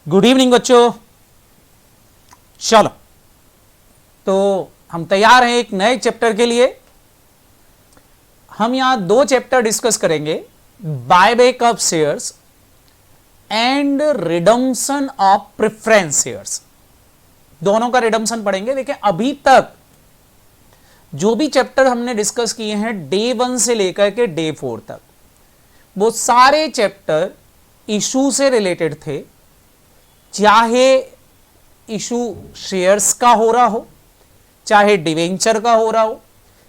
Good evening बच्चों। चलो, तो हम तैयार हैं एक नए चैप्टर के लिए। हम यहां दो चैप्टर डिस्कस करेंगे, buyback of shares and redemption of preference shares. दोनों का रिडम्पशन पढ़ेंगे। देखिए, अभी तक जो भी चैप्टर हमने डिस्कस किए हैं डे 1 से लेकर के डे 4 तक, वो सारे चैप्टर इशू से रिलेटेड थे। चाहे इशू शेयर्स का हो रहा हो, चाहे डिवेंचर का हो रहा हो,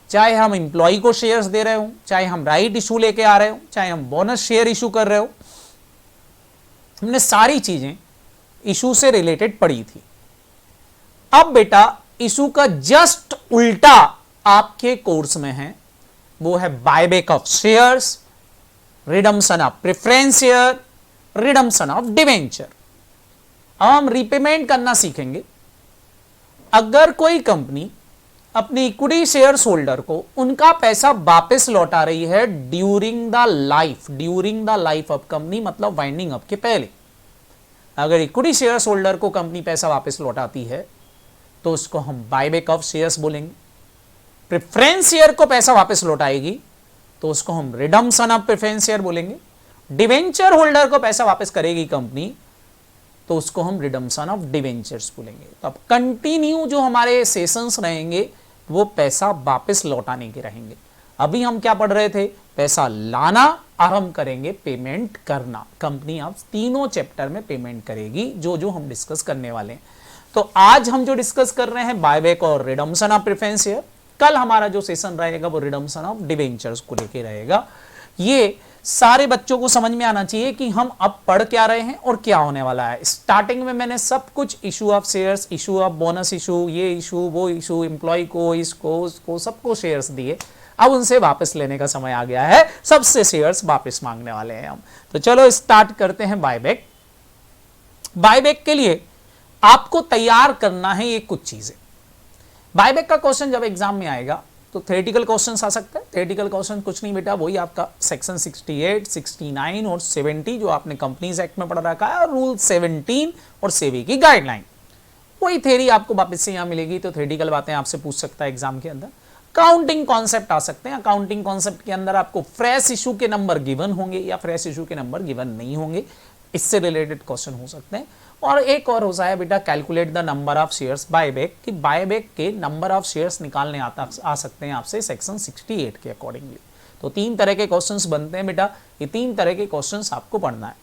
चाहे हम इंप्लॉय को शेयर्स दे रहे हो, चाहे हम राइट इशू लेके आ रहे हो, चाहे हम बोनस शेयर इशू कर रहे हो, हमने सारी चीजें इशू से रिलेटेड पढ़ी थी। अब बेटा इशू का जस्ट उल्टा आपके कोर्स में है, वो है buyback of shares, redemption of preference share, redemption of debenture. अब हम रीपेमेंट करना सीखेंगे। अगर कोई कंपनी अपनी इक्विटी शेयर्स होल्डर को उनका पैसा वापस लौटा रही है during the life of company, मतलब वाइंडिंग अप के पहले, अगर इक्विटी शेयर्स होल्डर को कंपनी पैसा वापस लौटाती है तो उसको हम बायबैक ऑफ शेयर्स बोलेंगे। प्रेफरेंस शेयर को पैसा वापस लौटाएगी तो उसको हम रिडम्पशन ऑफ प्रेफरेंस शेयर बोलेंगे। डिवेंचर होल्डर को पैसा वापस करेगी कंपनी तो उसको हम रिडम्पशन ऑफ डिवेंचर्स बोलेंगे। तो अब कंटिन्यू जो हमारे सेशंस रहेंगे वो पैसा वापस लौटाने के रहेंगे। अभी हम क्या पढ़ रहे थे? पैसा लाना, और हम करेंगे पेमेंट करना। कंपनी अब तीनों चैप्टर में पेमेंट करेगी जो जो हम डिस्कस करने वाले हैं। तो आज हम जो डिस्कस कर रहे हैं बायबैक और रिडम्पशन ऑफ प्रेफरेंस शेयर। कल हमारा जो सेशन रहेगा वो रिडम्पशन ऑफ डिवेंचर्स को लेके रहेगा। ये सारे बच्चों को समझ में आना चाहिए कि हम अब पढ़ क्या रहे हैं और क्या होने वाला है। स्टार्टिंग में मैंने सब कुछ issue of shares, issue of bonus issue, ये इशू वो इशू, एम्प्लॉय को, इसको उसको सबको शेयर्स दिए। अब उनसे वापस लेने का समय आ गया है, सबसे शेयर्स वापस मांगने वाले हैं हम। तो चलो स्टार्ट करते हैं बायबैक। बायबैक के लिए आपको तैयार करना है ये कुछ चीजें। बायबैक का क्वेश्चन जब एग्जाम में आएगा तो थ्योरेटिकल क्वेश्चंस आ सकता है। थ्योरेटिकल क्वेश्चन कुछ नहीं बेटा, वही आपका सेक्शन 68, 69 और 70 जो आपने कंपनीज एक्ट में पढ़ रखा है, और रूल 17 और सेबी की गाइडलाइन, वही थ्योरी आपको वापस से यहाँ मिलेगी। तो थ्योरेटिकल बातें आपसे पूछ सकता है एग्जाम के अंदर। काउंटिंग कॉन्सेप्ट आ सकते हैं। अकाउंटिंग कॉन्सेप्ट के अंदर आपको फ्रेश इशू के नंबर गिवन होंगे या फ्रेश इशू के नंबर गिवन नहीं होंगे, इससे रिलेटेड क्वेश्चन हो सकते हैं। और एक और होता है बेटा calculate the number of shares buyback, कि बायबैक के नंबर ऑफ शेयर्स निकालने आ सकते हैं आपसे सेक्शन 68 के अकॉर्डिंगली। तो तीन तरह के क्वेश्चंस बनते हैं बेटा, ये तीन तरह के क्वेश्चंस आपको पढ़ना है।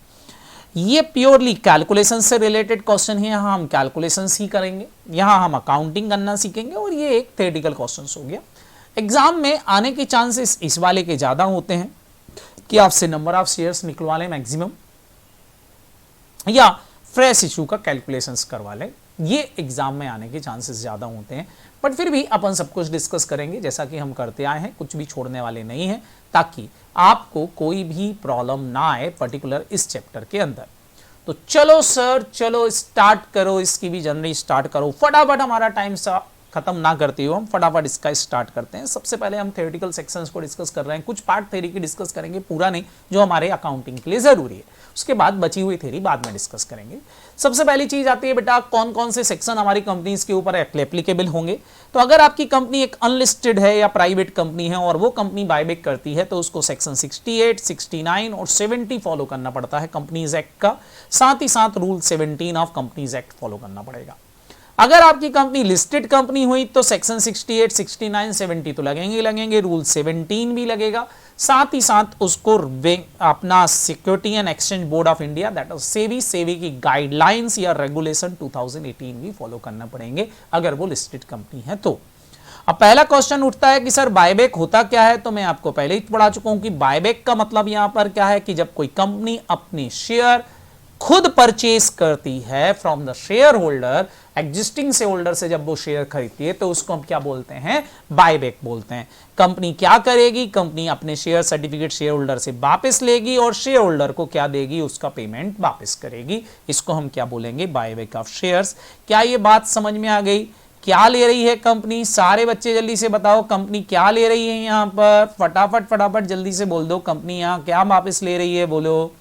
ये प्योरली कैलकुलेशन से रिलेटेड क्वेश्चन है, यहाँ हम कैलकुलेशंस ही करेंगे, यहाँ हम अकाउंटिंग करना सीखेंगे, और ये एक थ्योरेटिकल क्वेश्चन हो गया। एग्जाम में आने के चांसेस इस वाले के ज्यादा होते हैं कि आपसे नंबर ऑफ शेयर्स निकलवा लें मैक्सिमम, या फ्रेश इशू का कैलकुलेशंस करवा लें। ये एग्जाम में आने के चांसेस ज्यादा होते हैं, बट फिर भी अपन सब कुछ डिस्कस करेंगे जैसा कि हम करते आए हैं, कुछ भी छोड़ने वाले नहीं हैं, ताकि आपको कोई भी प्रॉब्लम ना आए पर्टिकुलर इस चैप्टर के अंदर। तो चलो सर, चलो स्टार्ट करो, इसकी भी जर्नी स्टार्ट करो फटाफट। हमारा टाइम सा खत्म ना करते हो हम फटाफट इसका स्टार्ट करते हैं। सबसे पहले हम थ्योरेटिकल सेक्शंस को डिस्कस कर रहे हैं, कुछ पार्ट थ्योरी की डिस्कस करेंगे, पूरा नहीं, जो हमारे अकाउंटिंग के लिए जरूरी है। उसके बाद बची हुई थ्योरी बाद में डिस्कस करेंगे। सबसे पहली चीज आती है बेटा, कौन कौन से सेक्शन हमारी कंपनीज के ऊपर एप्लीकेबल होंगे। तो अगर आपकी कंपनी एक अनलिस्टेड है या प्राइवेट कंपनी है और वो कंपनी बायबैक करती है तो उसको सेक्शन 68, 69 और 70 फॉलो करना पड़ता है कंपनीज एक्ट का, साथ ही साथ rule 17 of companies act follow करना पड़ेगा। अगर आपकी कंपनी लिस्टेड कंपनी हुई तो सेक्शन 68, 69, 70 तो लगेंगे, रूल 17 भी लगेगा, साथ ही साथ उसको अपना security and exchange board of India that is SEBI की गाइडलाइंस या रेगुलेशन 2018 भी फॉलो करना पड़ेंगे अगर वो लिस्टेड कंपनी है तो। अब पहला क्वेश्चन उठता है कि सर बायबैक होता क्या है। तो मैं आपको पहले ही पढ़ा चुका हूं कि बायबैक का मतलब यहां पर क्या है कि जब कोई कंपनी अपने शेयर खुद परचेज करती है from the share holder, existing share holder से जब वो शेयर खरीदती है तो उसको हम क्या बोलते हैं, बायबैक बोलते हैं। कंपनी क्या करेगी, कंपनी अपने शेयर सर्टिफिकेट शेयर होल्डर से वापस लेगी और शेयर होल्डर को क्या देगी, उसका पेमेंट वापस करेगी। इसको हम क्या बोलेंगे, बायबैक ऑफ शेयर्स। क्या ये बात समझ में आ गई? क्या ले रही है कंपनी? सारे बच्चे जल्दी से बताओ कंपनी क्या ले रही है यहां पर, फटाफट फटाफट जल्दी से बोल दो कंपनी यहां क्या वापस ले रही है, बोलो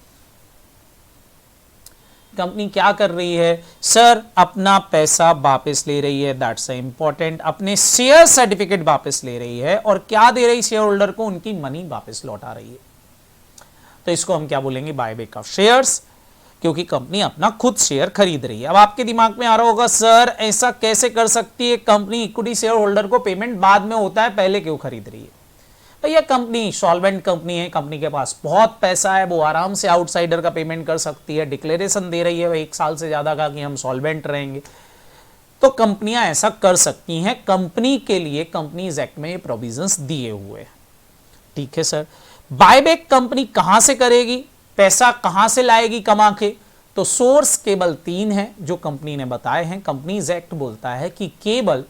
कंपनी क्या कर रही है? सर अपना पैसा वापस ले रही है, दैट्स इंपॉर्टेंट। अपने शेयर सर्टिफिकेट वापस ले रही है और क्या दे रही शेयर होल्डर को? उनकी मनी वापस लौटा रही है। तो इसको हम क्या बोलेंगे? बायबैक ऑफ शेयर्स, क्योंकि कंपनी अपना खुद शेयर खरीद रही है। अब आपके दिमाग में आ रहा होगा सर ऐसा कैसे कर सकती है कंपनी, इक्विटी शेयर होल्डर को पेमेंट बाद में होता है, पहले क्यों खरीद रही है? भैया कंपनी सॉल्वेंट कंपनी है, कंपनी के पास बहुत पैसा है, वो आराम से आउटसाइडर का पेमेंट कर सकती है। डिक्लेरेशन दे रही है 1 साल से ज्यादा का कि हम सॉल्वेंट रहेंगे, तो कंपनियां ऐसा कर सकती हैं। कंपनी के लिए कंपनीज एक्ट में ये प्रोविजंस दिए हुए हैं। ठीक है सर, बायबैक कंपनी कहां से करेगी, पैसा कहां से लाएगी कमा के? तो सोर्स केवल 3 है जो कंपनी ने बताए हैं। कंपनीज एक्ट बोलता है कि केवल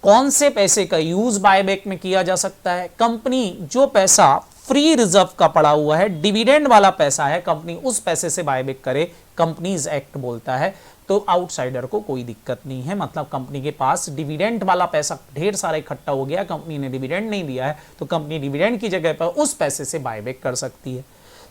कौन से पैसे का यूज बायबैक में किया जा सकता है? कंपनी जो पैसा फ्री रिजर्व का पड़ा हुआ है, डिविडेंड वाला पैसा है, कंपनी उस पैसे से बायबैक करे, कंपनीज एक्ट बोलता है। तो आउटसाइडर को कोई दिक्कत नहीं है। मतलब कंपनी के पास डिविडेंड वाला पैसा ढेर सारा इकट्ठा हो गया, कंपनी ने डिविडेंड नहीं दिया है, तो कंपनी डिविडेंड की जगह पर उस पैसे से बायबैक कर सकती है।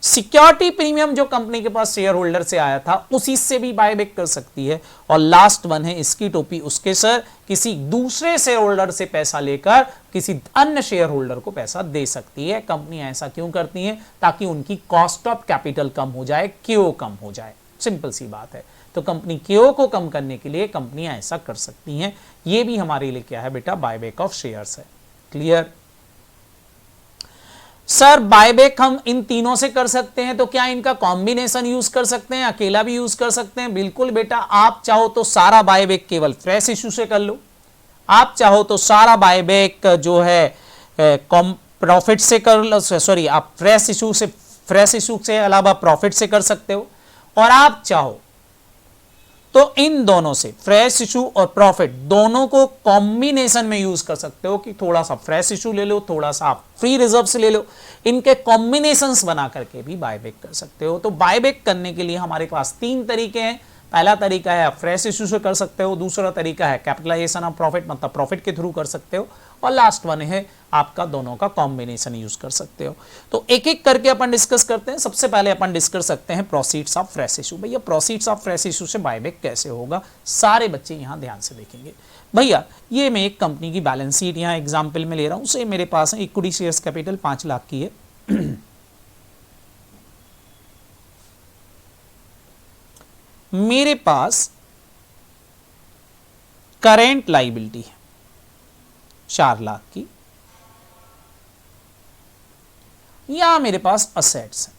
सिक्योरिटी प्रीमियम जो कंपनी के पास शेयर होल्डर से आया था उसी से भी बायबैक कर सकती है। और लास्ट वन है इसकी टोपी उसके सर, किसी दूसरे शेयर होल्डर से पैसा लेकर किसी अन्य शेयर होल्डर को पैसा दे सकती है। कंपनी ऐसा क्यों करती है? ताकि उनकी कॉस्ट ऑफ कैपिटल कम हो जाए, क्यू कम हो जाए, सिंपल सी बात है। तो कंपनी क्यू को कम करने के लिए कंपनियां ऐसा कर सकती हैं। ये भी हमारे लिए क्या है बेटा? बायबैक ऑफ शेयर्स है। क्लियर? सर बायबैक हम इन तीनों से कर सकते हैं, तो क्या इनका कॉम्बिनेशन यूज कर सकते हैं, अकेला भी यूज कर सकते हैं? बिल्कुल बेटा, आप चाहो तो सारा बायबैक केवल फ्रेश इशू से कर लो, आप चाहो तो सारा बायबैक जो है प्रॉफिट से कर लो, सॉरी आप फ्रेश इशू से अलावा प्रॉफिट से कर सकते हो। और आप चाहो तो इन दोनों से फ्रेश इशू और प्रॉफिट दोनों को कॉम्बिनेशन में यूज कर सकते हो कि थोड़ा सा फ्रेश इशू ले लो, थोड़ा सा आप फ्री रिजर्व से ले लो, इनके कॉम्बिनेशंस बना करके भी बायबैक कर सकते हो। तो बायबैक करने के लिए हमारे पास 3 तरीके हैं। पहला तरीका है आप फ्रेश इशू से कर सकते हो, दूसरा तरीका है कैपिटलाइजेशन ऑफ प्रॉफिट, मतलब प्रॉफिट के थ्रू कर सकते हो, और लास्ट वन है आपका दोनों का कॉम्बिनेशन यूज कर सकते हो। तो एक एक करके अपन डिस्कस करते हैं। सबसे पहले अपन डिस्कस कर सकते हैं प्रोसीड्स ऑफ फ्रेश इशू। भैया प्रोसीड्स ऑफ फ्रेश इशू से बायबैक कैसे होगा, सारे बच्चे यहां ध्यान से देखेंगे। भैया ये मैं एक कंपनी की बैलेंस शीट यहां एग्जाम्पल में ले रहा हूं, उसे मेरे पास है इक्विटी शेयर्स कैपिटल 5 लाख की है। मेरे पास करेंट लायबिलिटी है 4 लाख की, यहां मेरे पास असेट्स है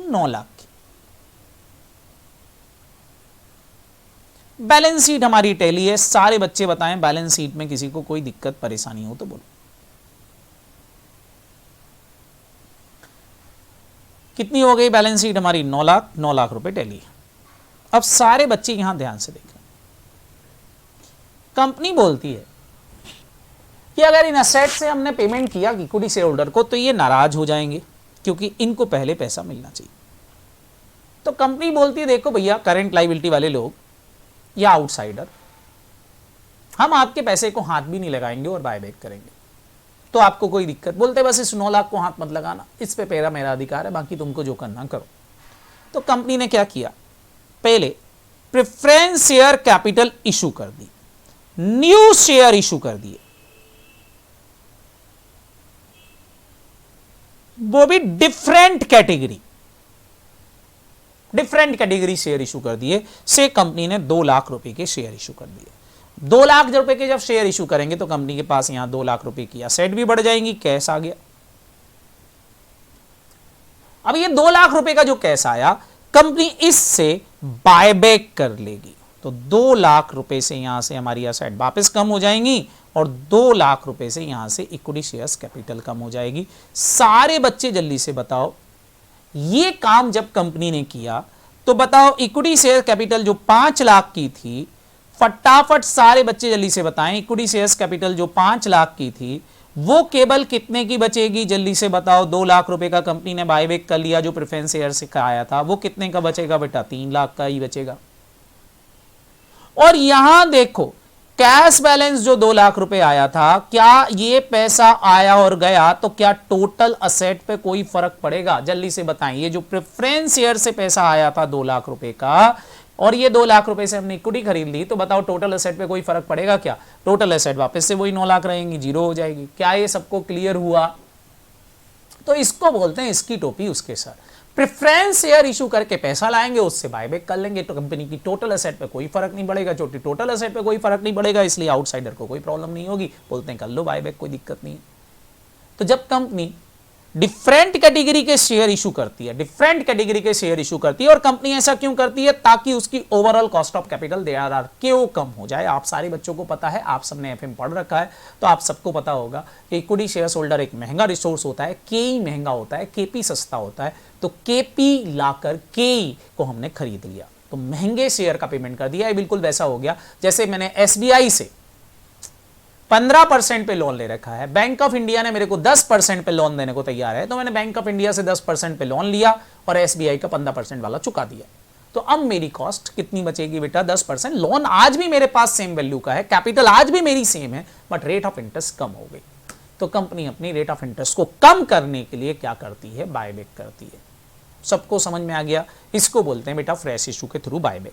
9 लाख की। बैलेंस शीट हमारी टैली है। सारे बच्चे बताएं बैलेंस शीट में किसी को कोई दिक्कत परेशानी हो तो बोलो। कितनी हो गई बैलेंस शीट हमारी? 9 लाख रुपए टैली। अब सारे बच्चे यहां ध्यान से देखें। कंपनी बोलती है कि अगर इन असेट से हमने पेमेंट किया इक्विटी शेयर होल्डर को तो ये नाराज हो जाएंगे क्योंकि इनको पहले पैसा मिलना चाहिए। तो कंपनी बोलती है देखो भैया करंट लायबिलिटी वाले लोग या आउटसाइडर, हम आपके पैसे को हाथ भी नहीं लगाएंगे और बायबैक करेंगे, तो आपको कोई दिक्कत? बोलते बस इस 9 लाख को हाथ मत लगाना, इस पे मेरा अधिकार है, बाकी तुमको जो करना करो। तो कंपनी ने क्या किया? पहले प्रेफरेंस शेयर कैपिटल इशू कर दी, न्यू शेयर इशू कर दिए, वो भी डिफरेंट कैटेगरी शेयर इशू कर दिए। से कंपनी ने 2 लाख रुपए के शेयर इशू कर दिए। 2 लाख रुपए के जब शेयर इशू करेंगे तो कंपनी के पास यहां 2 लाख रुपए की असेट भी बढ़ जाएंगी, कैश आ गया। अब ये 2 लाख रुपए का जो कैश आया कंपनी इससे बायबैक कर लेगी, तो 2 लाख रुपए से यहां से हमारी असेट वापस कम हो जाएंगी और 2 लाख रुपए से यहां से इक्विटी शेयर्स कैपिटल कम हो जाएगी। सारे बच्चे जल्दी से बताओ, ये काम जब कंपनी ने किया तो बताओ इक्विटी शेयर कैपिटल जो 5 लाख की थी, फटाफट सारे बच्चे जल्दी से बताएं, इक्विटी शेयर्स कैपिटल जो 5 लाख की थी वो केवल कितने की बचेगी? जल्दी से बताओ। 2 लाख रुपए का कंपनी ने बायबैक कर लिया जो प्रेफरेंस शेयर से आया था, वो कितने का बचेगा बेटा? 3 लाख का ही बचेगा। और यहां देखो कैश बैलेंस जो 2 लाख रुपए आया था, क्या ये पैसा आया और गया तो क्या टोटल असेट पे कोई फर्क पड़ेगा? जल्दी से बताएं। ये जो प्रेफरेंस शेयर से पैसा आया था 2 लाख रुपए का, और ये 2 लाख रुपए से हमने इक्विटी खरीद ली, तो बताओ टोटल एसेट पे कोई फर्क पड़ेगा क्या? टोटल एसेट वापस से वही 9 लाख रहेंगी, जीरो हो जाएगी। क्या ये सबको क्लियर हुआ? तो इसको बोलते हैं इसकी टोपी उसके सर। प्रेफरेंस शेयर इशू करके पैसा लाएंगे, उससे बायबैक कर लेंगे, तो कंपनी की टोटल एसेट पे कोई फर्क नहीं पड़ेगा। छोटी टोटल एसेट पे कोई फर्क नहीं पड़ेगा, इसलिए आउटसाइडर को कोई प्रॉब्लम नहीं होगी। बोलते हैं कर लो बायबैक, कोई दिक्कत नहीं है। तो जब कंपनी डिफरेंट कैटेगरी के शेयर इशू करती है, डिफरेंट कैटेगरी के शेयर इशू करती है, और कंपनी ऐसा क्यों करती है? ताकि उसकी ओवरऑल कॉस्ट ऑफ कैपिटल देआर क्यों कम हो जाए। आप सारे बच्चों को पता है, आप सबने एफएम पढ़ रखा है, तो आप सबको पता होगा कि इक्विटी शेयर होल्डर एक महंगा रिसोर्स होता है, केई महंगा होता है, केपी सस्ता होता है। तो केपी लाकर केई को हमने खरीद लिया, तो महंगे शेयर का पेमेंट कर दिया। बिल्कुल वैसा हो गया जैसे मैंने एसबीआई से 15% पे लोन ले रखा है, बैंक ऑफ इंडिया ने मेरे को 10% पे लोन देने को तैयार है, तो मैंने बैंक ऑफ इंडिया से 10% पे लोन लिया और एसबीआई का 15% वाला चुका दिया। तो अब मेरी कॉस्ट कितनी बचेगी बेटा? 10%। लोन आज भी मेरे पास सेम वैल्यू का है, कैपिटल आज भी मेरी सेम है, बट रेट ऑफ इंटरेस्ट कम हो गई। तो कंपनी अपनी रेट ऑफ इंटरेस्ट को कम करने के लिए क्या करती है? बायबैक करती है। सबको समझ में आ गया? इसको बोलते हैं बेटा फ्रेश इशू के थ्रू बायबैक।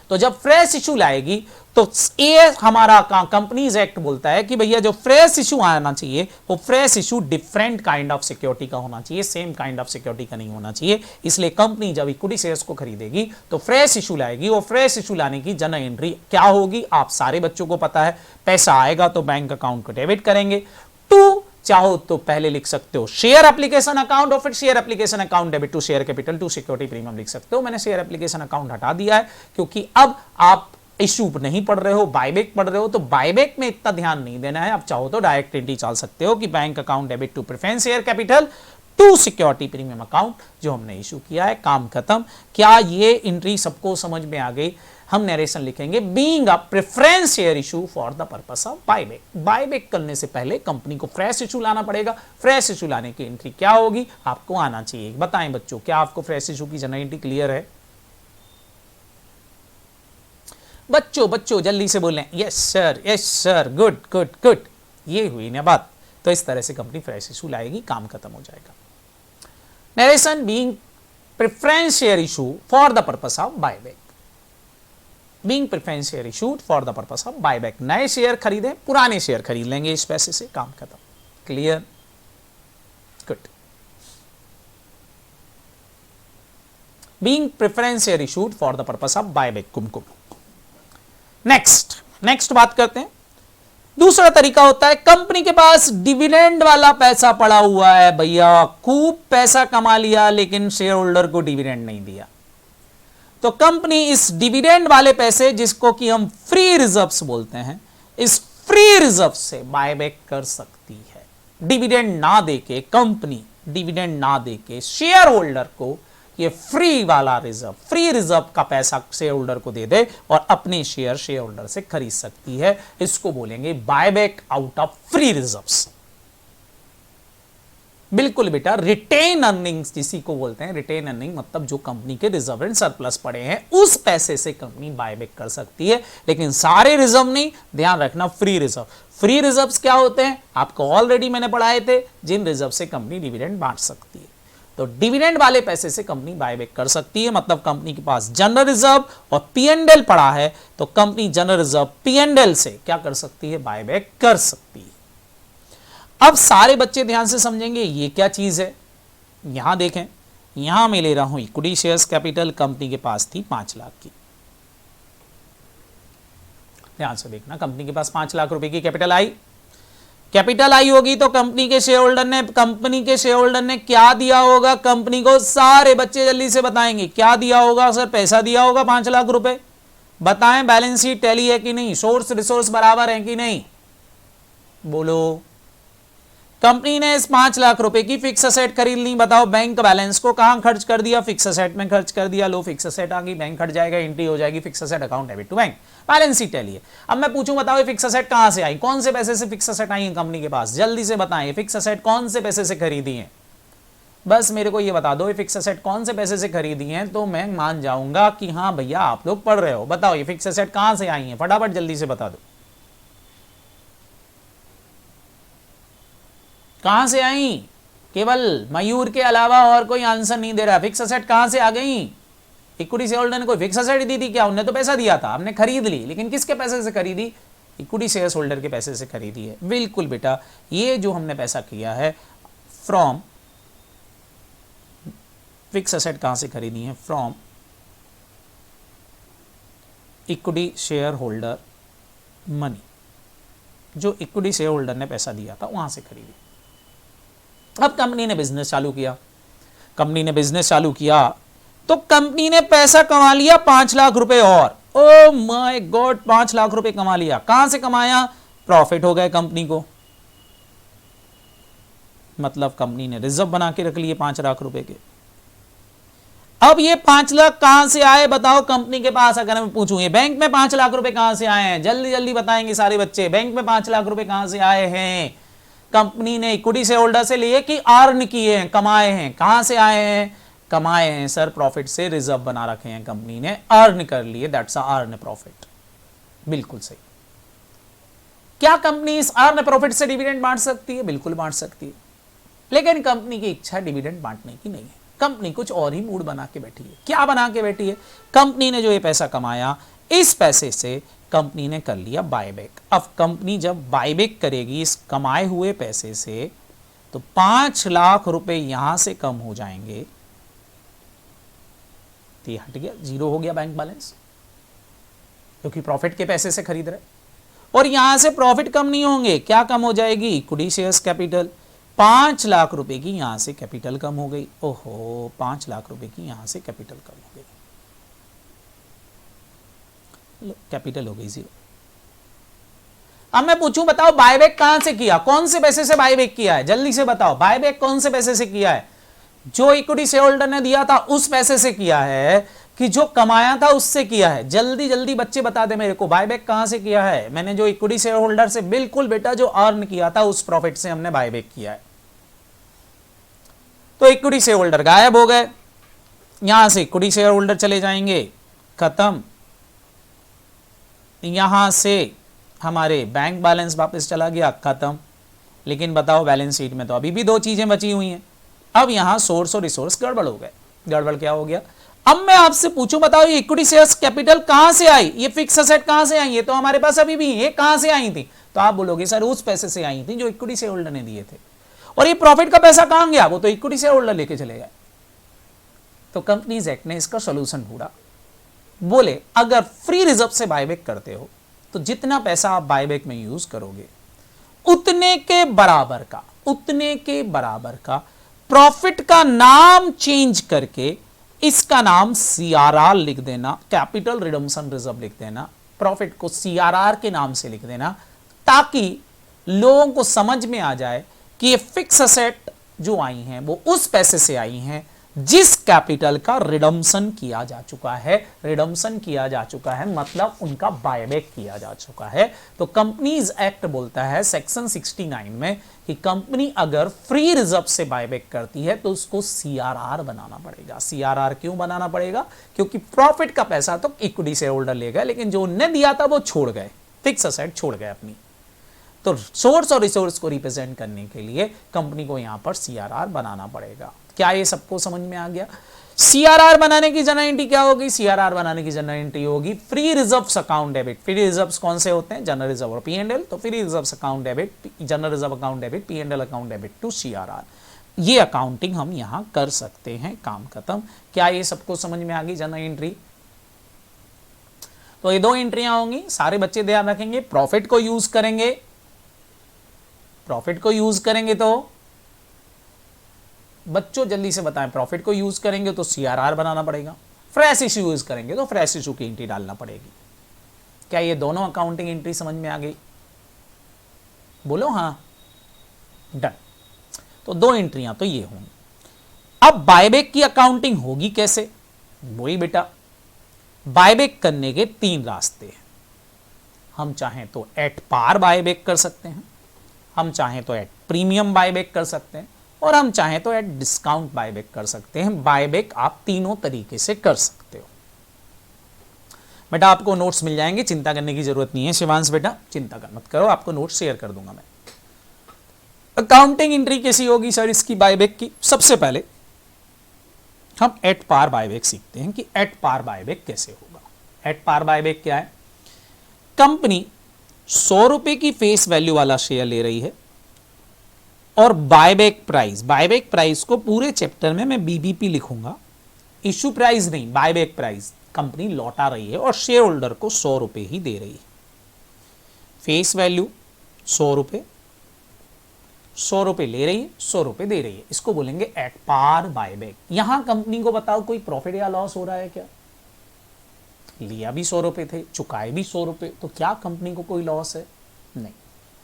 तो जब फ्रेश इशू लाएगी तो ये हमारा कंपनीज एक्ट बोलता है कि भैया जो फ्रेश इशू आना चाहिए वो fresh issue different kind of security का होना चाहिए, सेम काइंड ऑफ सिक्योरिटी का नहीं होना चाहिए। इसलिए कंपनी जब इक्विटी शेयर्स को खरीदेगी तो फ्रेश इशू लाएगी, और फ्रेश इशू लाने की जनरल एंट्री क्या होगी? आप सारे बच्चों को पता है, पैसा आएगा तो बैंक अकाउंट को डेबिट करेंगे। टू चाहो तो पहले लिख सकते हो शेयर एप्लीकेशन अकाउंट, और फिर share application account debit to share capital to security premium लिख सकते हो। मैंने शेयर एप्लीकेशन अकाउंट हटा दिया है क्योंकि अब आप इशू नहीं पढ़ रहे हो, बायबैक पढ़ रहे हो, तो बायबैक में इतना ध्यान नहीं देना है। आप चाहो तो डायरेक्ट एंट्री चल सकते हो कि bank account debit to preference share capital to security premium account, जो हमने इशू किया है, काम खत्म। क्या ये एंट्री सबको समझ में आ गई? हम नरेशन लिखेंगे being a preference share issue for the purpose of buyback. Buyback करने से पहले कंपनी को फ्रेश इशू लाना पड़ेगा। फ्रेश इशू लाने की एंट्री क्या होगी? आपको आना चाहिए। बताएं बच्चों, क्या आपको फ्रेश इशू की जनरल एंट्री क्लियर है? बच्चों जल्दी से बोलें yes sir, good good good. ये हुई ना बात। तो इस तरह से कंपनी फ्रेश इशू लाएगी, काम खत्म हो जाएगा। Narration being preference share issue for the purpose of buyback. Being preference share issued for the purpose of buyback. नए शेयर खरीदें, पुराने शेयर खरीद लेंगे इस पैसे से, काम खत्म। Clear? Good. Being preference share issued for the purpose of buyback. Kumkum. Next बात करते हैं। दूसरा तरीका होता है कंपनी के पास डिविडेंड वाला पैसा पड़ा हुआ है। भैया खूब पैसा कमा लिया लेकिन शेयर होल्डर को डिविडेंड नहीं दिया, तो कंपनी इस डिविडेंड वाले पैसे, जिसको कि हम फ्री रिजर्व्स बोलते हैं, इस फ्री रिजर्व से बायबैक कर सकती है। डिविडेंड ना देके कंपनी, डिविडेंड ना देके शेयर होल्डर को ये फ्री वाला रिजर्व, फ्री रिजर्व का पैसा शेयर होल्डर को दे दे और अपने शेयर होल्डर से खरीद सकती है। इसको बोलेंगे buyback out of free reserves. बिल्कुल बेटा, रिटेन अर्निंग्स जिसी को बोलते हैं, रिटेन अर्निंग मतलब जो कंपनी के रिजर्व एंड सरप्लस पड़े हैं उस पैसे से कंपनी बायबैक कर सकती है, लेकिन सारे रिजर्व नहीं। ध्यान रखना, फ्री रिजर्व। फ्री रिजर्व्स क्या होते हैं आपको ऑलरेडी मैंने पढ़ाए थे, जिन रिजर्व से कंपनी डिविडेंड बांट सकती है। तो डिविडेंड वाले पैसे से कंपनी बायबैक कर सकती है, मतलब कंपनी के पास जनरल रिजर्व और पीएनएल पड़ा है, तो कंपनी जनरल रिजर्व पीएनएल से क्या कर सकती है? बायबैक कर सकती है। अब सारे बच्चे ध्यान से समझेंगे ये क्या चीज है। यहां देखें, यहां मैं ले रहा हूं इक्विटी शेयर्स कैपिटल, कंपनी के पास थी 5 लाख की। ध्यान से देखना, कंपनी के पास 5 लाख रुपए की कैपिटल आई होगी, तो कंपनी के शेयर होल्डर ने क्या दिया होगा कंपनी को? सारे बच्चे जल्दी से बताएंगे क्या दिया होगा। सर पैसा दिया होगा 5 लाख रुपए। बताएं बैलेंस शीट टैली है कि नहीं, सोर्स रिसोर्स बराबर है कि नहीं, बोलो। कंपनी ने इस 5 लाख रुपए की फिक्स असेट खरीद ली। बताओ बैंक बैलेंस को कहां खर्च कर दिया? फिक्स असेट में खर्च कर दिया। लो फिक्स असेट आ गई, बैंक हट जाएगा, एंट्री हो जाएगी fix asset account debit to bank, balance sheet tally है। अब मैं पूछूं, बताओ ये फिक्स असेट कहां से आई? कौन से पैसे से फिक्स असेट आई है कंपनी के पास? जल्दी से बताएं, फिक्स असेट कौन से पैसे से खरीदी है? बस मेरे को ये बता दो ये फिक्स एसेट कौन से पैसे से खरीदी हैं, तो मैं मान जाऊंगा कि हाँ भैया आप लोग पढ़ रहे हो। बताओ ये फिक्स एसेट कहां से आई हैं, फटाफट जल्दी से बता दो कहां से आई। केवल मयूर के अलावा और कोई आंसर नहीं दे रहा। फिक्स एसेट कहां से आ गई? इक्विटी शेयर होल्डर ने कोई फिक्स एसेट दी थी क्या? उन्हें तो पैसा दिया था, हमने खरीद ली, लेकिन किसके पैसे से खरीदी? इक्विटी शेयर होल्डर के पैसे से खरीदी है। बिल्कुल बेटा, ये जो हमने पैसा किया है फ्रॉम फिक्स एसेट कहां से खरीदी है? From equity share holder money, जो इक्विटी शेयर होल्डर ने पैसा दिया था वहां से खरीदी। अब कंपनी ने बिजनेस चालू किया, कंपनी ने बिजनेस चालू किया तो कंपनी ने पैसा कमा लिया 5 लाख रुपए और। ओ माय गॉड, 5 लाख रुपए कमा लिया। कहां से कमाया? प्रॉफिट हो गए कंपनी को, मतलब कंपनी ने रिजर्व बना के रख लिए 5 लाख रुपए के। अब ये 5 लाख कहां से आए बताओ कंपनी के पास? अगर मैं पूछूं ये बैंक में 5 लाख रुपए कहां से आए हैं, जल्दी जल्दी बताएंगे सारे बच्चे। बैंक में 5 लाख रुपए कहां से आए हैं? कंपनी ने इक्विटी शेयर होल्डर से लिए कि अर्न किए हैं, कमाए हैं? कहां से आए हैं? कमाए हैं सर, प्रॉफिट से रिजर्व बना रखे हैं कंपनी ने, अर्न कर लिए, दैट्स अर्न प्रॉफिट। बिल्कुल सही। क्या कंपनी इस अर्न प्रॉफिट से डिविडेंड बांट सकती है? बिल्कुल बांट सकती है, लेकिन कंपनी की इच्छा डिविडेंड बांटने की नहीं है। कंपनी कुछ और ही मूड बना के बैठी है। क्या बना के बैठी है? कंपनी ने जो ये पैसा कमाया, इस पैसे से कंपनी ने कर लिया बायबैक। अब कंपनी जब बायबैक करेगी इस कमाए हुए पैसे से, तो 5 लाख रुपए यहां से कम हो जाएंगे, तो ये हट गया, जीरो हो गया बैंक बैलेंस, क्योंकि प्रॉफिट के पैसे से खरीद रहे। और यहां से प्रॉफिट कम नहीं होंगे, क्या कम हो जाएगी? Equity shares capital. 5 लाख रुपए की यहां से कैपिटल कम हो गई। ओहो, 5 लाख रुपए की यहां से कैपिटल कम हो गई, कैपिटल हो गई जीरो। अब मैं पूछूं, बताओ बायबैक कहां से किया? कौन से पैसे से बायबैक किया है? जल्दी से बताओ, बायबैक कौन से पैसे से किया है? जो इक्विटी शेयर होल्डर ने दिया था उस पैसे से किया है कि जो कमाया था उससे किया है? जल्दी जल्दी बच्चे बता दे मेरे को, बायबैक कहां से किया है? मैंने जो इक्विटी शेयर होल्डर से, बिल्कुल बेटा, जो अर्न किया था उस प्रॉफिट से हमने बायबैक किया है। तो इक्विटी शेयर होल्डर गायब हो गए, यहां से इक्विटी शेयर होल्डर चले जाएंगे, खत्म। यहां से हमारे बैंक बैलेंस वापस चला गया, खत्म। लेकिन बताओ बैलेंस शीट में तो अभी भी 2 चीजें बची हुई हैं। अब यहां सोर्स और रिसोर्स गड़बड़ हो गए। गड़बड़ क्या हो गया? अब मैं आपसे पूछूं, बताओ ये इक्विटी शेयर्स कैपिटल कहां से आई? ये फिक्स एसेट कहां से आई? ये तो हमारे पास अभी भी, ये कहां से आई थी? तो आप बोलोगे सर उस पैसे से आई थी जो इक्विटी शेयर होल्डर ने दिए थे। और ये प्रॉफिट का पैसा कहां गया? वो तो इक्विटी शेयर होल्डर लेके चले गए। तो कंपनीज एक्ट ने इसका सोल्यूशन ढूंढा। बोले अगर फ्री रिजर्व से बायबैक करते हो तो जितना पैसा आप बायबैक में यूज करोगे उतने के बराबर का प्रॉफिट का नाम चेंज करके इसका नाम सीआरआर लिख देना, कैपिटल रिडम्पशन रिजर्व लिख देना, प्रॉफिट को सीआरआर के नाम से लिख देना, ताकि लोगों को समझ में आ जाए कि ये फिक्स एसेट जो आई हैं वो उस पैसे से आई हैं जिस कैपिटल का रिडम्पशन किया जा चुका है। रिडम्पशन किया जा चुका है मतलब उनका बायबैक किया जा चुका है। तो कंपनीज एक्ट बोलता है सेक्शन 69 में कि कंपनी अगर फ्री रिजर्व से बायबैक करती है तो उसको सीआरआर बनाना पड़ेगा। सीआरआर क्यों बनाना पड़ेगा? क्योंकि प्रॉफिट का पैसा तो इक्विटी शेयर होल्डर ले गए, लेकिन जो उन्हें दिया था वो छोड़ गए, फिक्स एसेट छोड़ गए अपनी। तो सोर्स और रिसोर्स को रिप्रेजेंट करने के लिए कंपनी को यहां पर सीआरआर बनाना पड़ेगा। क्या ये सबको समझ में आ गया? सीआरआर बनाने की जनरल एंट्री क्या होगी? सीआरआर बनाने की जनरल एंट्री होगी free reserves account debit. Free reserves कौन से होते हैं? जनरल रिजर्व और पीएनएल। तो free reserves account debit, general reserve account debit, PNL account debit to CRR. ये अकाउंटिंग हम यहां कर सकते हैं, काम खत्म। क्या ये सबको समझ में आ गई जनरल एंट्री? तो ये 2 एंट्रियां होंगी, सारे बच्चे ध्यान रखेंगे। प्रॉफिट को यूज करेंगे, प्रॉफिट को यूज करेंगे तो बच्चों जल्दी से बताएं, प्रॉफिट को यूज करेंगे तो सीआरआर बनाना पड़ेगा, फ्रेश इश्यू यूज करेंगे तो फ्रेश इश्यू की एंट्री डालना पड़ेगी। क्या ये दोनों अकाउंटिंग एंट्री समझ में आ गई? बोलो हाँ, डन। तो 2 एंट्रियां तो ये होंगी। अब बायबैक की अकाउंटिंग होगी कैसे? वही बेटा, बायबैक करने के 3 रास्ते हैं। हम चाहें तो एट पार बायबैक कर सकते हैं, हम चाहें तो एट प्रीमियम बायबैक कर सकते हैं, और हम चाहें तो एट डिस्काउंट बायबैक कर सकते हैं। बायबैक आप तीनों तरीके से कर सकते हो। बेटा आपको नोट्स मिल जाएंगे, चिंता करने की जरूरत नहीं है। शिवांश बेटा चिंता कर मत करो, आपको नोट्स शेयर कर दूंगा मैं। अकाउंटिंग एंट्री कैसी होगी सर इसकी बायबैक की? सबसे पहले हम एट पार बायबैक सीखते हैं कि एट पार बायबैक कैसे होगा। एट पार बायबैक क्या है? कंपनी 100 रुपए की फेस वैल्यू वाला शेयर ले रही है और बायबैक प्राइस को पूरे चैप्टर में मैं बीबीपी लिखूंगा, इश्यू प्राइस नहीं, बायबैक प्राइस कंपनी लौटा रही है और शेयर होल्डर को 100 रुपए ही दे रही है। फेस वैल्यू 100 रुपए, 100 रुपए ले रही है, 100 रुपए दे रही है, इसको बोलेंगे एट पार बायबैक। यहां कंपनी को बताओ कोई प्रॉफिट या लॉस हो रहा है क्या? लिया भी 100 रुपए थे, चुकाए भी 100 रुपए, तो क्या कंपनी को कोई लॉस है? नहीं,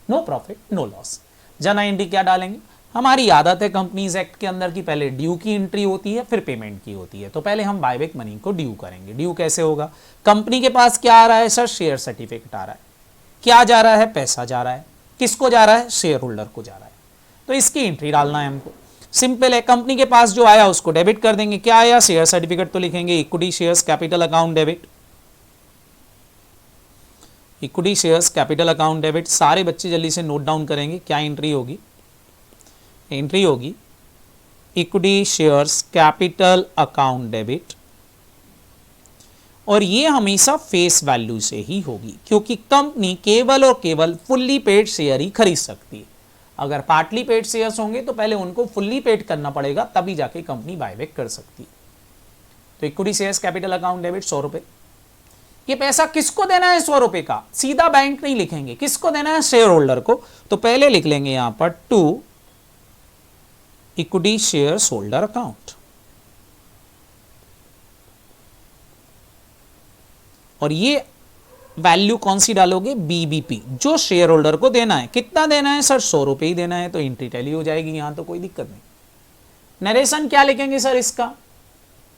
no profit no loss. Journal entry क्या डालेंगे? हमारी आदत है कंपनीज एक्ट के अंदर की पहले ड्यू की एंट्री होती है फिर पेमेंट की होती है, तो पहले हम बायबैक मनी को ड्यू करेंगे। ड्यू कैसे होगा? कंपनी के पास क्या आ रहा है सर? शेयर सर्टिफिकेट आ रहा है। क्या जा रहा है? पैसा जा रहा है। किसको जा रहा है? शेयर होल्डर को जा रहा है, तो इसकी एंट्री डालना है हमको। सिंपल है, कंपनी के पास जो आया उसको डेबिट कर देंगे। क्या आया? शेयर सर्टिफिकेट, तो लिखेंगे equity shares capital account debit. Equity shares capital account debit. सारे बच्चे जल्दी से नोट डाउन करेंगे क्या एंट्री होगी? एंट्री होगी equity shares capital account debit, और ये हमेशा फेस वैल्यू से ही होगी क्योंकि कंपनी केवल और केवल फुल्ली पेड शेयर ही खरीद सकती है। अगर पार्टली पेड शेयर्स होंगे तो पहले उनको फुल्ली पेड करना पड़ेगा, तभी जाके कंपनी बायबैक कर सकती है। तो equity shares capital account debit 100 रुपए। ये पैसा किसको देना है? 100 रुपए का। सीधा बैंक नहीं लिखेंगे, किसको देना है? शेयर होल्डर को। तो पहले लिख लेंगे यहां पर to equity shares holder account, और ये वैल्यू कौन सी डालोगे? बीबीपी, जो शेयर होल्डर को देना है। कितना देना है सर? 100 रुपए ही देना है, तो एंट्री टैली हो जाएगी, यहां तो कोई दिक्कत नहीं। नरेशन क्या लिखेंगे सर इसका?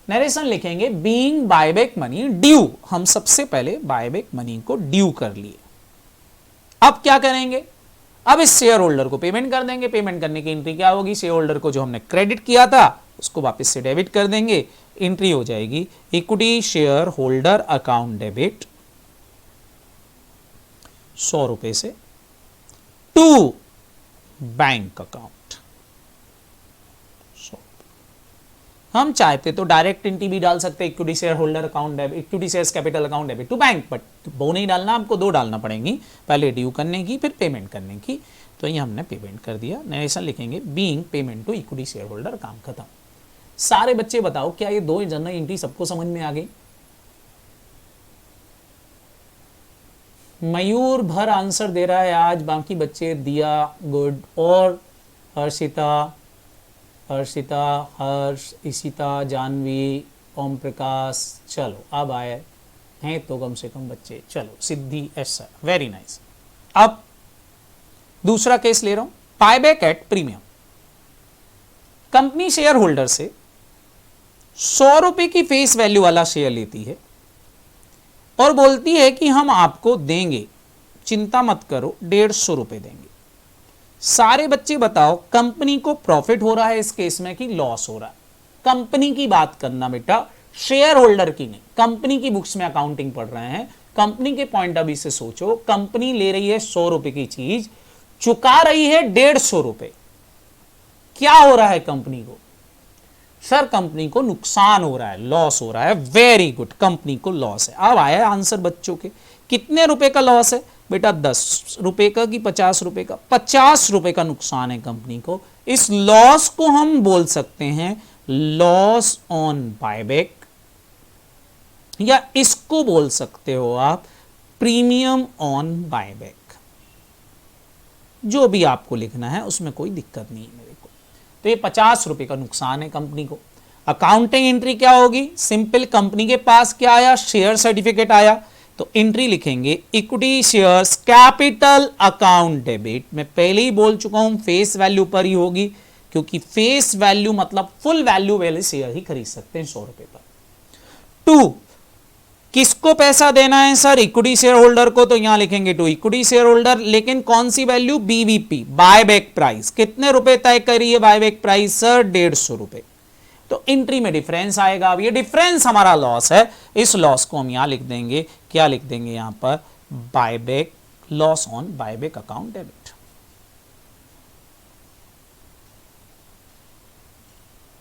नरेशन लिखेंगे बीइंग बायबैक मनी ड्यू। हम सबसे पहले बायबैक मनी को ड्यू कर लिए। अब क्या करेंगे? अब इस शेयर होल्डर को पेमेंट कर देंगे। पेमेंट करने की एंट्री क्या होगी? शेयर होल्डर को जो हमने क्रेडिट किया था उसको वापस से डेबिट कर देंगे। एंट्री हो जाएगी equity share holder account debit 100 रुपए से टू बैंक अकाउंट। हम चाहते तो डायरेक्ट एंट्री भी डाल सकते, equity share holder account debit, equity shares capital account debit to bank, but वो नहीं डालना, आपको दो डालना पड़ेंगी, पहले ड्यू करने की फिर पेमेंट करने की। तो ये हमने पेमेंट कर दिया। नरेशन लिखेंगे being payment to equity share holder, काम खत्म। सारे बच्चे बताओ क्या ये दो जर्नल एंट्री सबको समझ में आ गई? मयूर भर आंसर दे रहा है आज, बाकी बच्चे दिया गुड, और हर्षिता, हर्ष, इशिता, जानवी, ओम प्रकाश, चलो अब आए हैं तो कम से कम बच्चे। चलो सिद्धि, एस सर, वेरी नाइस। अब दूसरा केस ले रहा हूं, buyback at premium. Company share holder से 100 रुपए की फेस वैल्यू वाला शेयर लेती है और बोलती है कि हम आपको देंगे, चिंता मत करो, 150 रुपए देंगे। सारे बच्चे बताओ कंपनी को प्रॉफिट हो रहा है इस केस में कि लॉस हो रहा है? कंपनी की बात करना बेटा, शेयर होल्डर की नहीं। कंपनी की बुक्स में अकाउंटिंग पढ़ रहे हैं, कंपनी के पॉइंट ऑफ व्यू से सोचो। कंपनी ले रही है 100 रुपए की चीज, चुका रही है 150 रुपए। क्या हो रहा है कंपनी को? सर कंपनी को नुकसान हो रहा है, लॉस हो रहा है। वेरी गुड, कंपनी को लॉस है। अब आया आंसर बच्चों के, कितने रुपए का लॉस है बेटा? 10 रुपए का कि 50 रुपए का? 50 रुपए का नुकसान है कंपनी को। इस लॉस को हम बोल सकते हैं लॉस ऑन बायबैक, या इसको बोल सकते हो आप प्रीमियम ऑन बायबैक। जो भी आपको लिखना है उसमें कोई दिक्कत नहीं है मेरे को। तो ये 50 रुपए का नुकसान है कंपनी को। अकाउंटिंग एंट्री क्या होगी? सिंपल, कंपनी के पास क्या आया? शेयर सर्टिफिकेट आया, तो एंट्री लिखेंगे equity shares capital account debit. मैं पहले ही बोल चुका हूं फेस वैल्यू पर ही होगी, क्योंकि फेस वैल्यू मतलब फुल वैल्यू वाले शेयर ही खरीद सकते हैं 100 रुपए पर। टू, किसको पैसा देना है सर? इक्विटी शेयर होल्डर को, तो यहां लिखेंगे टू इक्विटी शेयर होल्डर, लेकिन कौन सी value? BVP, buyback price. कितने रुपए तय करिए बाय बैक प्राइस सर? 150 रुपए। तो एंट्री में डिफरेंस आएगा। अब ये डिफरेंस हमारा लॉस है, इस लॉस को हम यहां लिख देंगे, क्या लिख देंगे यहां पर? Buy back, loss on buy back account debit,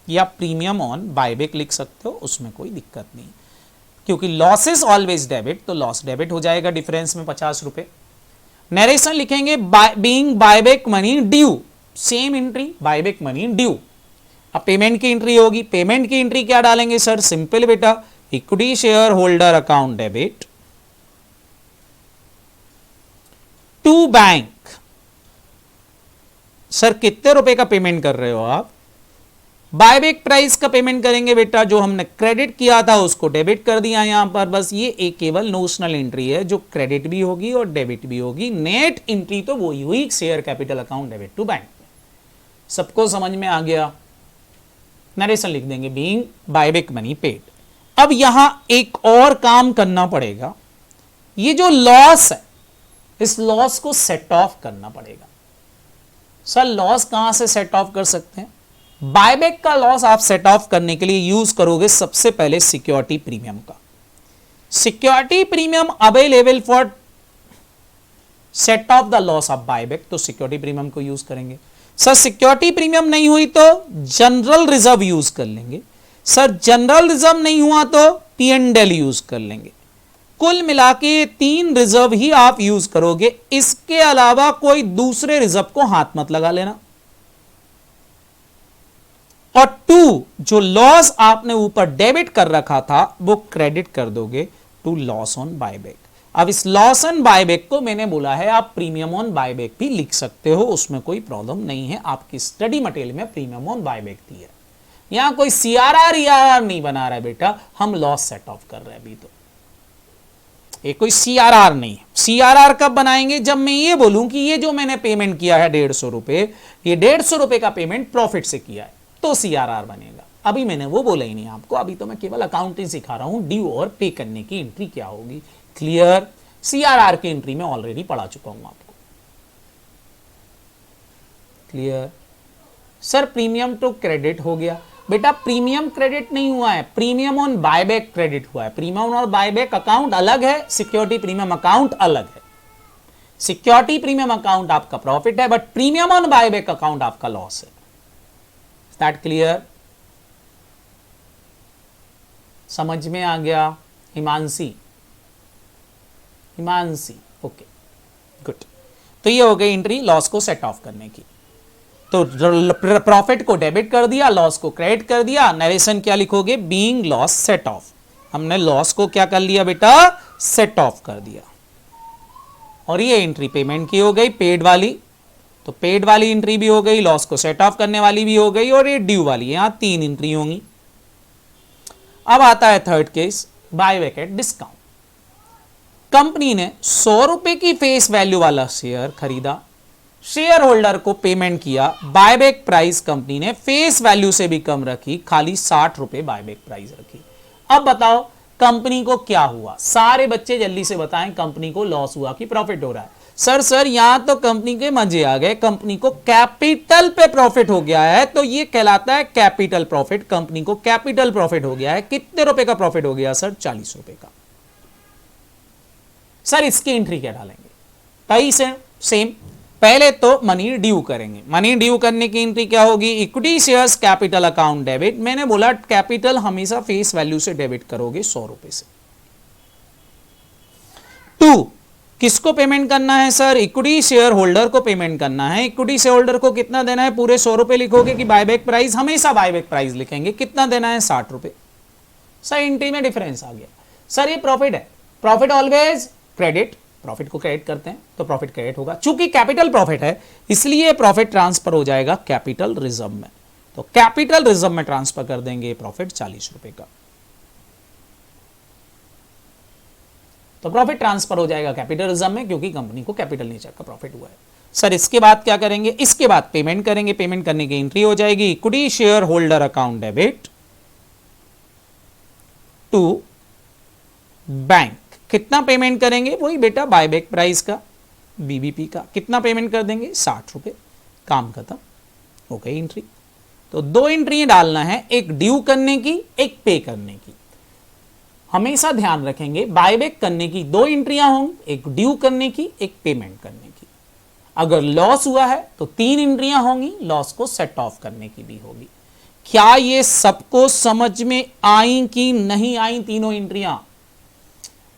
या प्रीमियम ऑन बायबैक लिख सकते हो, उसमें कोई दिक्कत नहीं, क्योंकि लॉस इज ऑलवेज डेबिट, तो लॉस डेबिट हो जाएगा डिफरेंस में 50 रुपए। नरेशन लिखेंगे being buyback money due, same entry, buyback money due. अब पेमेंट की एंट्री होगी, पेमेंट की एंट्री क्या डालेंगे सर? सिंपल बेटा, equity share holder account debit to bank. Sir कितने रुपए का पेमेंट कर रहे हो आप? बायबैक प्राइस का पेमेंट करेंगे बेटा, जो हमने क्रेडिट किया था उसको डेबिट कर दिया यहां पर। बस ये एक केवल नोशनल एंट्री है जो क्रेडिट भी होगी और डेबिट भी होगी। नेट एंट्री तो वही हुई, share capital account debit to bank. सबको समझ में आ गया? नरेशन लिख देंगे बीइंग बायबैक मनी पेड। अब यहां एक और काम करना पड़ेगा, ये जो लॉस है इस लॉस को सेट ऑफ करना पड़ेगा। सर लॉस कहां से सेट ऑफ कर सकते हैं? बायबैक का लॉस आप सेट ऑफ करने के लिए यूज करोगे सबसे पहले सिक्योरिटी प्रीमियम का। Security premium available for set of the loss of buyback, तो सिक्योरिटी प्रीमियम को यूज करेंगे। सर सिक्योरिटी प्रीमियम नहीं हुई तो जनरल रिजर्व यूज कर लेंगे। सर जनरल रिजर्व नहीं हुआ तो P&L यूज कर लेंगे। कुल मिला के 3 रिजर्व ही आप यूज करोगे, इसके अलावा कोई दूसरे रिजर्व को हाथ मत लगा लेना। और 2 जो लॉस आपने ऊपर डेबिट कर रखा था वो क्रेडिट कर दोगे टू लॉस ऑन बायबैक। अब इस लॉस ऑन बायबैक को मैंने बोला है आप प्रीमियम ऑन बायबैक भी लिख सकते हो, उसमें कोई प्रॉब्लम नहीं है। आपकी स्टडी मटेरियल में प्रीमियम ऑन बायबैक थी है, यहां कोई CRR नहीं बना रहा है बेटा, हम लॉस सेट ऑफ कर रहे हैं अभी। तो ये कोई CRR नहीं है। CRR कब बनाएंगे? जब मैं ये बोलूं कि ये जो मैंने पेमेंट किया है 150 रुपए, ये 150 रुपए का पेमेंट प्रॉफिट से किया है, तो CRR बनेगा। अभी मैंने वो बोला ही नहीं आपको, अभी तो मैं केवल अकाउंटिंग सिखा रहा हूं, ड्यू और पे करने की एंट्री क्या होगी। क्लियर? CRR की एंट्री में ऑलरेडी पढ़ा चुका हूं आपको। Clear? Sir premium to credit हो गया बेटा, प्रीमियम क्रेडिट नहीं हुआ है, प्रीमियम ऑन बायबैक क्रेडिट हुआ है। प्रीमियम और बायबैक अकाउंट अलग है, सिक्योरिटी प्रीमियम अकाउंट अलग है। सिक्योरिटी प्रीमियम अकाउंट आपका प्रॉफिट है, but premium on buyback account आपका लॉस है। That clear? समझ में आ गया? Himanshi okay good. तो ये हो गई एंट्री लॉस को सेट ऑफ करने की। तो प्रॉफिट को डेबिट कर दिया, लॉस को क्रेडिट कर दिया। नरेशन क्या लिखोगे? Being loss set of. हमने लॉस को क्या कर लिया बेटा? सेट ऑफ कर दिया। और ये एंट्री पेमेंट की हो गई, पेड वाली, तो पेड वाली एंट्री भी हो गई, लॉस को सेट ऑफ करने वाली भी हो गई, और ये ड्यू वाली, यहां 3 एंट्री होंगी। अब आता है third case, buyback at discount. Company ने 100 रुपए की फेस वैल्यू वाला शेयर खरीदा, शेयर होल्डर को पेमेंट किया, बायबैक प्राइस कंपनी ने फेस वैल्यू से भी कम रखी, खाली 60 रुपए बायबैक प्राइस रखी। अब बताओ कंपनी को क्या हुआ? सारे बच्चे जल्दी से बताएं, कंपनी को लॉस हुआ कि प्रॉफिट हो रहा है? सर यहां तो कंपनी के मजे आ गए, कंपनी को कैपिटल पे प्रॉफिट हो गया है, तो ये कहलाता है कैपिटल प्रॉफिट। कंपनी को कैपिटल प्रॉफिट हो गया है। कितने रुपए का प्रॉफिट हो गया सर? 40 रुपए का। सर इसकी एंट्री क्या डालेंगे? कई से सेम, पहले तो मनी ड्यू करेंगे। मनी ड्यू करने की एंट्री क्या होगी? Equity shares capital account debit. मैंने बोला कैपिटल हमेशा फेस वैल्यू से डेबिट करोगे 100 रुपए से। 2 किसको पेमेंट करना है सर? इक्विटी शेयर होल्डर को पेमेंट करना है। इक्विटी शेयर होल्डर को कितना देना है? पूरे 100 रुपए लिखोगे कि बायबैक प्राइस? हमेशा बायबैक प्राइस लिखेंगे। कितना देना है? 60 रुपए। सर एंट्री में डिफरेंस आ गया। सर ये प्रॉफिट है, प्रॉफिट ऑलवेज क्रेडिट, प्रॉफिट को क्रेडिट करते हैं तो प्रॉफिट क्रेडिट होगा। चूंकि कैपिटल प्रॉफिट है इसलिए प्रॉफिट ट्रांसफर हो जाएगा कैपिटल रिजर्व में, तो कैपिटल रिजर्व में ट्रांसफर कर देंगे प्रॉफिट 40 रुपए का। तो प्रॉफिट ट्रांसफर हो जाएगा कैपिटल रिजर्व में, क्योंकि कंपनी को कैपिटल नेचर का प्रॉफिट हुआ है। सर इसके बाद क्या करेंगे? इसके बाद पेमेंट करेंगे। पेमेंट करने की एंट्री हो जाएगी equity share holder account debit to bank कितना पेमेंट करेंगे, वही बेटा बायबैक प्राइस का, बीबीपी का कितना पेमेंट कर देंगे, 60 रुपए, काम खत्म हो गई एंट्री। तो दो एंट्री डालना है, एक ड्यू करने की, एक पे करने की। हमेशा ध्यान रखेंगे बायबैक करने की दो एंट्रियां होंगी, एक ड्यू करने की, एक पेमेंट करने की। अगर लॉस हुआ है तो 3 एंट्रियां होंगी, लॉस को सेट ऑफ करने की भी होगी। क्या ये सबको समझ में आई कि नहीं आई? तीनों एंट्रियां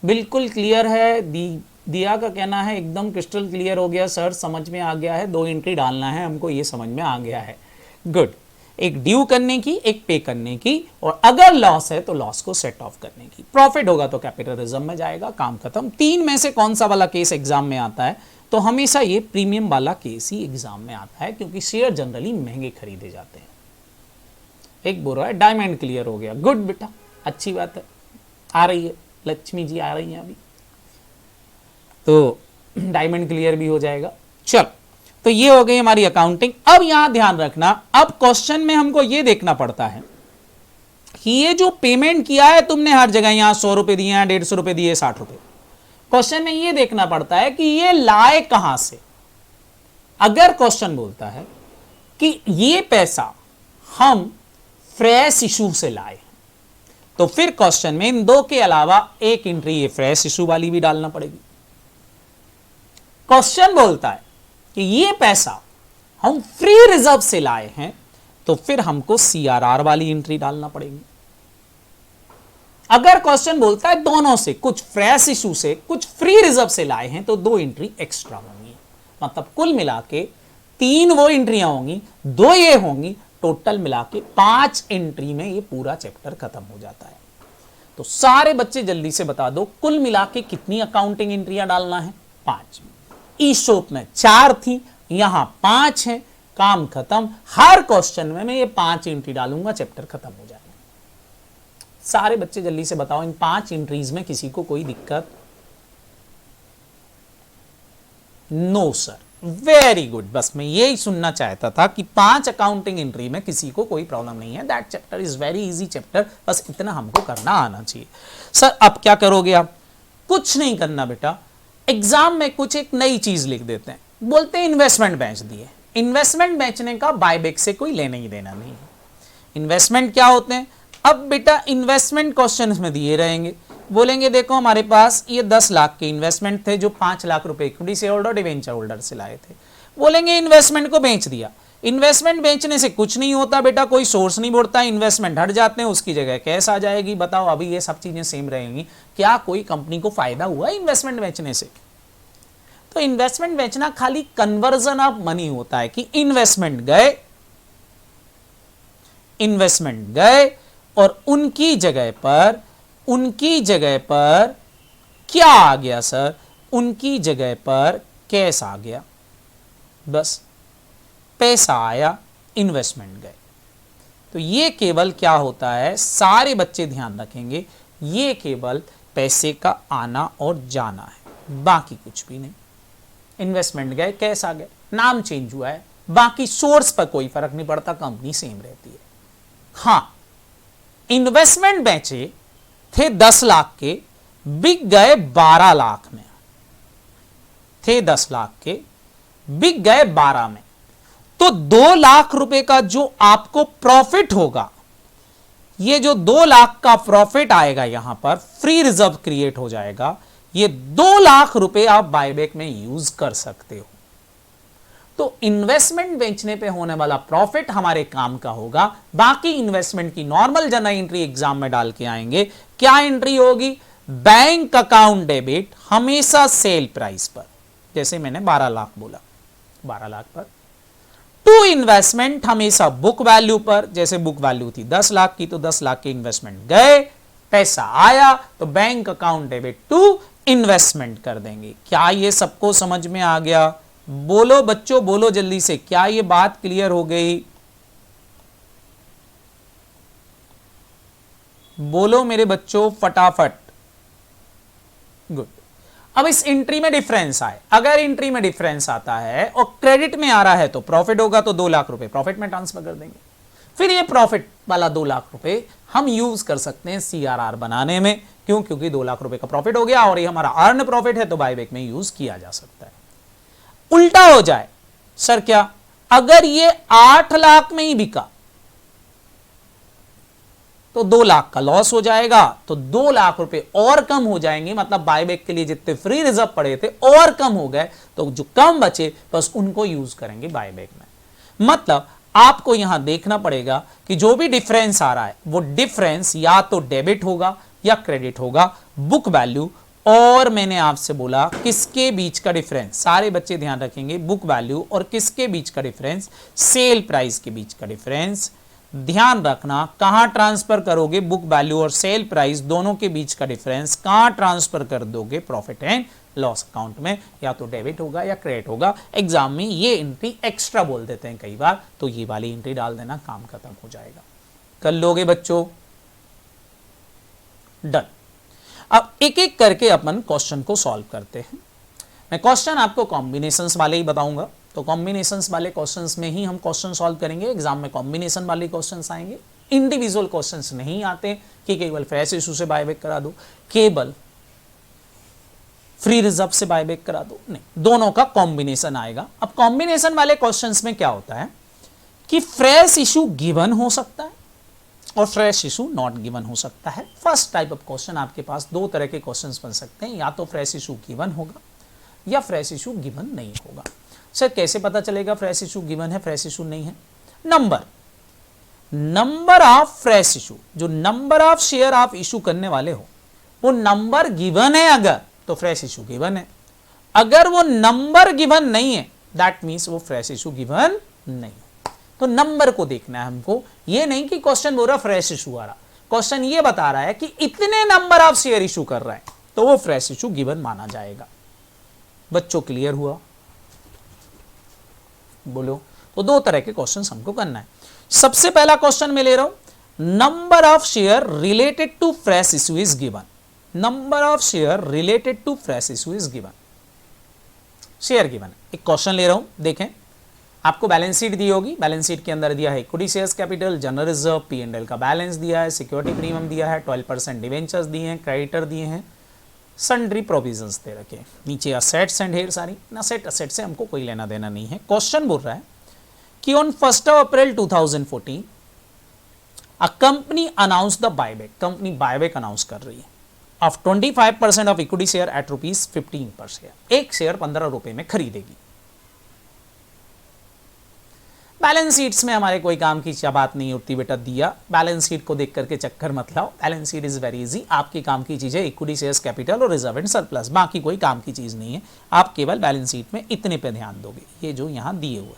बिल्कुल क्लियर है? दिया का कहना है एकदम क्रिस्टल क्लियर हो गया सर, समझ में आ गया है, दो एंट्री डालना है हमको, ये समझ में आ गया है। गुड। एक ड्यू करने की, एक पे करने की, और अगर लॉस है तो लॉस को सेट ऑफ करने की। प्रॉफिट होगा तो कैपिटल रिजर्व में जाएगा, काम खत्म। 3 में से कौन सा वाला केस एग्जाम में आता है? तो हमेशा ये प्रीमियम वाला केस ही एग्जाम में आता है, क्योंकि शेयर जनरली महंगे खरीदे जाते हैं। एक बोल रहा है डायमंड क्लियर हो गया, गुड बेटा, अच्छी बात है। आ रही है लक्ष्मी जी, आ रही हैं अभी, तो डायमंड क्लियर भी हो जाएगा। चलो, तो ये हो गई हमारी अकाउंटिंग। अब यहां ध्यान रखना, अब क्वेश्चन में हमको ये देखना पड़ता है कि ये जो पेमेंट किया है तुमने हर जगह, यहां 100 रुपए दिए हैं, 150 रुपए दिए, 60 रुपए, क्वेश्चन में ये देखना पड़ता है कि ये लाए कहां से। अगर क्वेश्चन बोलता है कि ये पैसा हम फ्रेश इशू से लाए, तो फिर क्वेश्चन में इन दो के अलावा एक एंट्री ये फ्रेश इशू वाली भी डालना पड़ेगी। क्वेश्चन बोलता है कि ये पैसा हम फ्री रिजर्व से लाए हैं, तो फिर हमको सीआरआर वाली एंट्री डालना पड़ेगी। अगर क्वेश्चन बोलता है दोनों से, कुछ फ्रेश इशू से, कुछ फ्री रिजर्व से लाए हैं, तो दो एंट्री एक्स्ट्रा होंगी। मतलब कुल मिला के 3 वो एंट्रियां होंगी, 2 ये होंगी, टोटल मिला के 5 एंट्री में ये पूरा चैप्टर खत्म हो जाता है। तो सारे बच्चे जल्दी से बता दो, कुल मिला के कितनी अकाउंटिंग एंट्रियां डालना है? 5। ईशोप में 4 थी, यहां 5 है, काम खत्म। हर क्वेश्चन में मैं ये 5 एंट्री डालूंगा, चैप्टर खत्म हो जाएगा। सारे बच्चे जल्दी से बताओ, इन 5 एंट्रीज में किसी को कोई दिक्कत? No sir, very good. बस मैं यही सुनना चाहता था कि 5 अकाउंटिंग एंट्री में किसी को कोई प्रॉब्लम नहीं है। That chapter is very easy chapter, बस इतना हमको करना आना चाहिए। सर अब क्या करोगे आप? कुछ नहीं करना बेटा, एग्जाम में कुछ एक नई चीज लिख देते हैं, बोलते हैं इन्वेस्टमेंट बेच दिए। इन्वेस्टमेंट बेचने का बायबैक से कोई लेना ही देना नहीं है। इन्वेस्टमेंट क्या होते हैं? अब बेटा इन्वेस्टमेंट क्वेश्चन में दिए रहेंगे, बोलेंगे देखो हमारे पास ये 10 लाख के इन्वेस्टमेंट थे जो 5 लाख रुपए equity share holder debenture holder से लाए थे। बोलेंगे इन्वेस्टमेंट को बेच दिया। इन्वेस्टमेंट बेचने से कुछ नहीं होता बेटा, कोई सोर्स नहीं बढ़ता, इन्वेस्टमेंट हट जाते हैं, उसकी जगह कैश आ जाएगी। बताओ अभी ये सब चीजें सेम रहेंगी, क्या कोई कंपनी को फायदा हुआ इन्वेस्टमेंट बेचने से? तो इन्वेस्टमेंट बेचना खाली कन्वर्जन ऑफ मनी होता है कि इन्वेस्टमेंट गए और उनकी जगह पर क्या आ गया सर? उनकी जगह पर कैश आ गया, बस पैसा आया, इन्वेस्टमेंट गए। तो ये केवल क्या होता है, सारे बच्चे ध्यान रखेंगे, ये केवल पैसे का आना और जाना है, बाकी कुछ भी नहीं। इन्वेस्टमेंट गए, कैश आ गए, नाम चेंज हुआ है, बाकी सोर्स पर कोई फर्क नहीं पड़ता, कंपनी सेम रहती है। हां, इन्वेस्टमेंट बेचे थे 10 लाख के, बिक गए 12 लाख में, थे 10 लाख के, बिक गए 12 में, तो 2 लाख रुपए का जो आपको प्रॉफिट होगा, ये जो 2 लाख का प्रॉफिट आएगा यहां पर फ्री रिजर्व क्रिएट हो जाएगा, ये 2 लाख रुपए आप बायबैक में यूज कर सकते हो। तो इन्वेस्टमेंट बेचने पे होने वाला प्रॉफिट हमारे काम का होगा, बाकी इन्वेस्टमेंट की नॉर्मल जनरल एंट्री एग्जाम में डाल के आएंगे। क्या एंट्री होगी? बैंक अकाउंट डेबिट हमेशा सेल प्राइस पर, जैसे मैंने 12 लाख बोला, 12 लाख पर। टू इन्वेस्टमेंट हमेशा बुक वैल्यू पर, जैसे बुक वैल्यू थी 10 लाख की, तो 10 लाख के इन्वेस्टमेंट गए, पैसा आया, तो bank account debit to investment कर देंगे। क्या ये सबको समझ में आ गया? बोलो बच्चों, बोलो जल्दी से, क्या ये बात क्लियर हो गई? बोलो मेरे बच्चों फटाफट। गुड। अब इस एंट्री में डिफरेंस आए, अगर एंट्री में डिफरेंस आता है और क्रेडिट में आ रहा है तो प्रॉफिट होगा, तो 2 लाख रुपए प्रॉफिट में ट्रांसफर कर देंगे। फिर ये प्रॉफिट वाला 2 लाख रुपए हम यूज कर सकते हैं CRR बनाने में, क्यों? क्योंकि 2 लाख रुपए का प्रॉफिट हो गया और ये हमारा अर्न प्रॉफिट है, तो बायबैक में यूज किया जा सकता है। उल्टा हो जाए, सर क्या? अगर ये 8 लाख में ही बिका तो 2 लाख का लॉस हो जाएगा, तो 2 लाख रुपए और कम हो जाएंगे, मतलब बायबैक के लिए जितने फ्री रिजर्व पड़े थे और कम हो गए, तो जो कम बचे बस उनको यूज करेंगे बायबैक में। मतलब आपको यहां देखना पड़ेगा कि जो भी डिफरेंस आ रहा है वो डिफरेंस या तो डेबिट होगा या क्रेडिट होगा, बुक वैल्यू और मैंने आपसे बोला किसके बीच का डिफरेंस, सारे बच्चे ध्यान रखेंगे, बुक वैल्यू और किसके बीच का डिफरेंस, सेल प्राइस के बीच का डिफरेंस। ध्यान रखना कहां ट्रांसफर करोगे, बुक वैल्यू और सेल प्राइस दोनों के बीच का डिफरेंस कहां ट्रांसफर कर दोगे, प्रॉफिट एंड लॉस अकाउंट में, या तो डेबिट होगा या क्रेडिट होगा। एग्जाम में ये एंट्री एक्स्ट्रा बोल देते हैं कई बार, तो ये वाली एंट्री डाल देना, काम खत्म हो जाएगा। कर लोगे बच्चों? डन। अब एक एक करके अपन क्वेश्चन को सॉल्व करते हैं। मैं क्वेश्चन आपको कॉम्बिनेशंस वाले ही बताऊंगा, तो कॉम्बिनेशंस वाले क्वेश्चंस में ही हम क्वेश्चन सॉल्व करेंगे। एग्जाम में कॉम्बिनेशन वाले क्वेश्चंस आएंगे, इंडिविजुअल क्वेश्चंस नहीं आते कि केवल फ्रेश इशू से बायबैक करा दो, केवल फ्री रिजर्व से बायबैक करा दो, नहीं, दोनों का कॉम्बिनेशन आएगा। अब कॉम्बिनेशन वाले क्वेश्चंस में क्या होता है कि फ्रेश इशू गिवन हो सकता है और फ्रेश इशू नॉट गिवन हो सकता है। फर्स्ट टाइप ऑफ क्वेश्चन आपके पास 2 तरह के क्वेश्चंस बन सकते हैं, या तो फ्रेश इशू गिवन होगा या फ्रेश इशू गिवन नहीं होगा। सर कैसे पता चलेगा फ्रेश इशू गिवन है, फ्रेश इशू नहीं है? नंबर ऑफ फ्रेश इशू, जो नंबर ऑफ शेयर आप इशू करने वाले हो वो नंबर गिवन है अगर, तो फ्रेश इशू गिवन है। अगर वो नंबर गिवन नहीं है दैट मींस वो फ्रेश इशू गिवन नहीं है। तो नंबर को देखना है हमको, ये नहीं कि क्वेश्चन बोल रहा फ्रेश इशू आ रहा, क्वेश्चन ये बता रहा है कि इतने नंबर ऑफ शेयर इशू कर रहा है, तो वो फ्रेश इशू गिवन माना जाएगा। बच्चों क्लियर हुआ? बोलो। तो 2 तरह के क्वेश्चन हमको करना है। सबसे पहला क्वेश्चन मैं ले रहा हूं, number of share related to fresh issue is given. Number of share related to fresh issue is given, share given है। एक क्वेश्चन ले रहा हूं, देखें, आपको बैलेंस शीट दी होगी, बैलेंस शीट के अंदर दिया है equity shares capital, general reserve, P&L का बैलेंस दिया है, सिक्योरिटी प्रीमियम दिया है, 12% डिवेंचर्स दिए हैं, क्रेडिटर दिए हैं, सन्ड्री प्रोविजंस दे रखे, नीचे असेट्स एंड ढेर सारी। असेट से हमको कोई लेना देना नहीं है। क्वेश्चन बोल रहा है कि on 1 April 2014 a company announce the buyback, company buyback announce कर रही है of 25% of equity share eight ₹15 पर शेयर, एक शेयर 15 रुपए में खरीदेगी। बैलेंस शीट्स में हमारे कोई काम की बात नहीं होती बेटा, दिया बैलेंस शीट को देख करके चक्कर मत लाओ, balance sheet is very easy. आपकी काम की चीज है इक्विटी शेयर्स कैपिटल और रिजर्व एंड सरप्लस, बाकी कोई काम की चीज नहीं है। आप केवल बैलेंस शीट में इतने पे ध्यान दोगे, ये जो यहां दिए हुए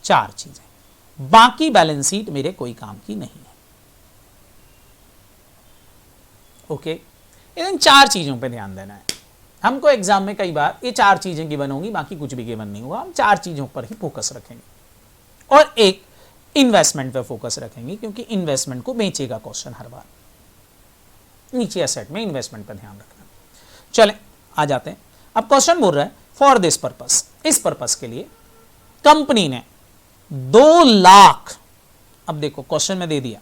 4 चीजें, बाकी बैलेंस शीट मेरे कोई काम की नहीं है। ओके, इन 4 चीजों पे ध्यान देना है हमको। एग्जाम में कई बार ये 4 चीजें गिवन होंगी, बाकी कुछ भी गिवन नहीं होगा। हम 4 चीजों पर ही फोकस रखेंगे और एक इन्वेस्टमेंट पे फोकस रखेंगे, क्योंकि इन्वेस्टमेंट को बेचेगा क्वेश्चन हर बार। नीचे एसेट में इन्वेस्टमेंट पर ध्यान रखना। चलें आ जाते हैं। अब क्वेश्चन बोल रहा है फॉर दिस पर्पस, इस पर्पस के लिए कंपनी ने 2 लाख, अब देखो क्वेश्चन में दे दिया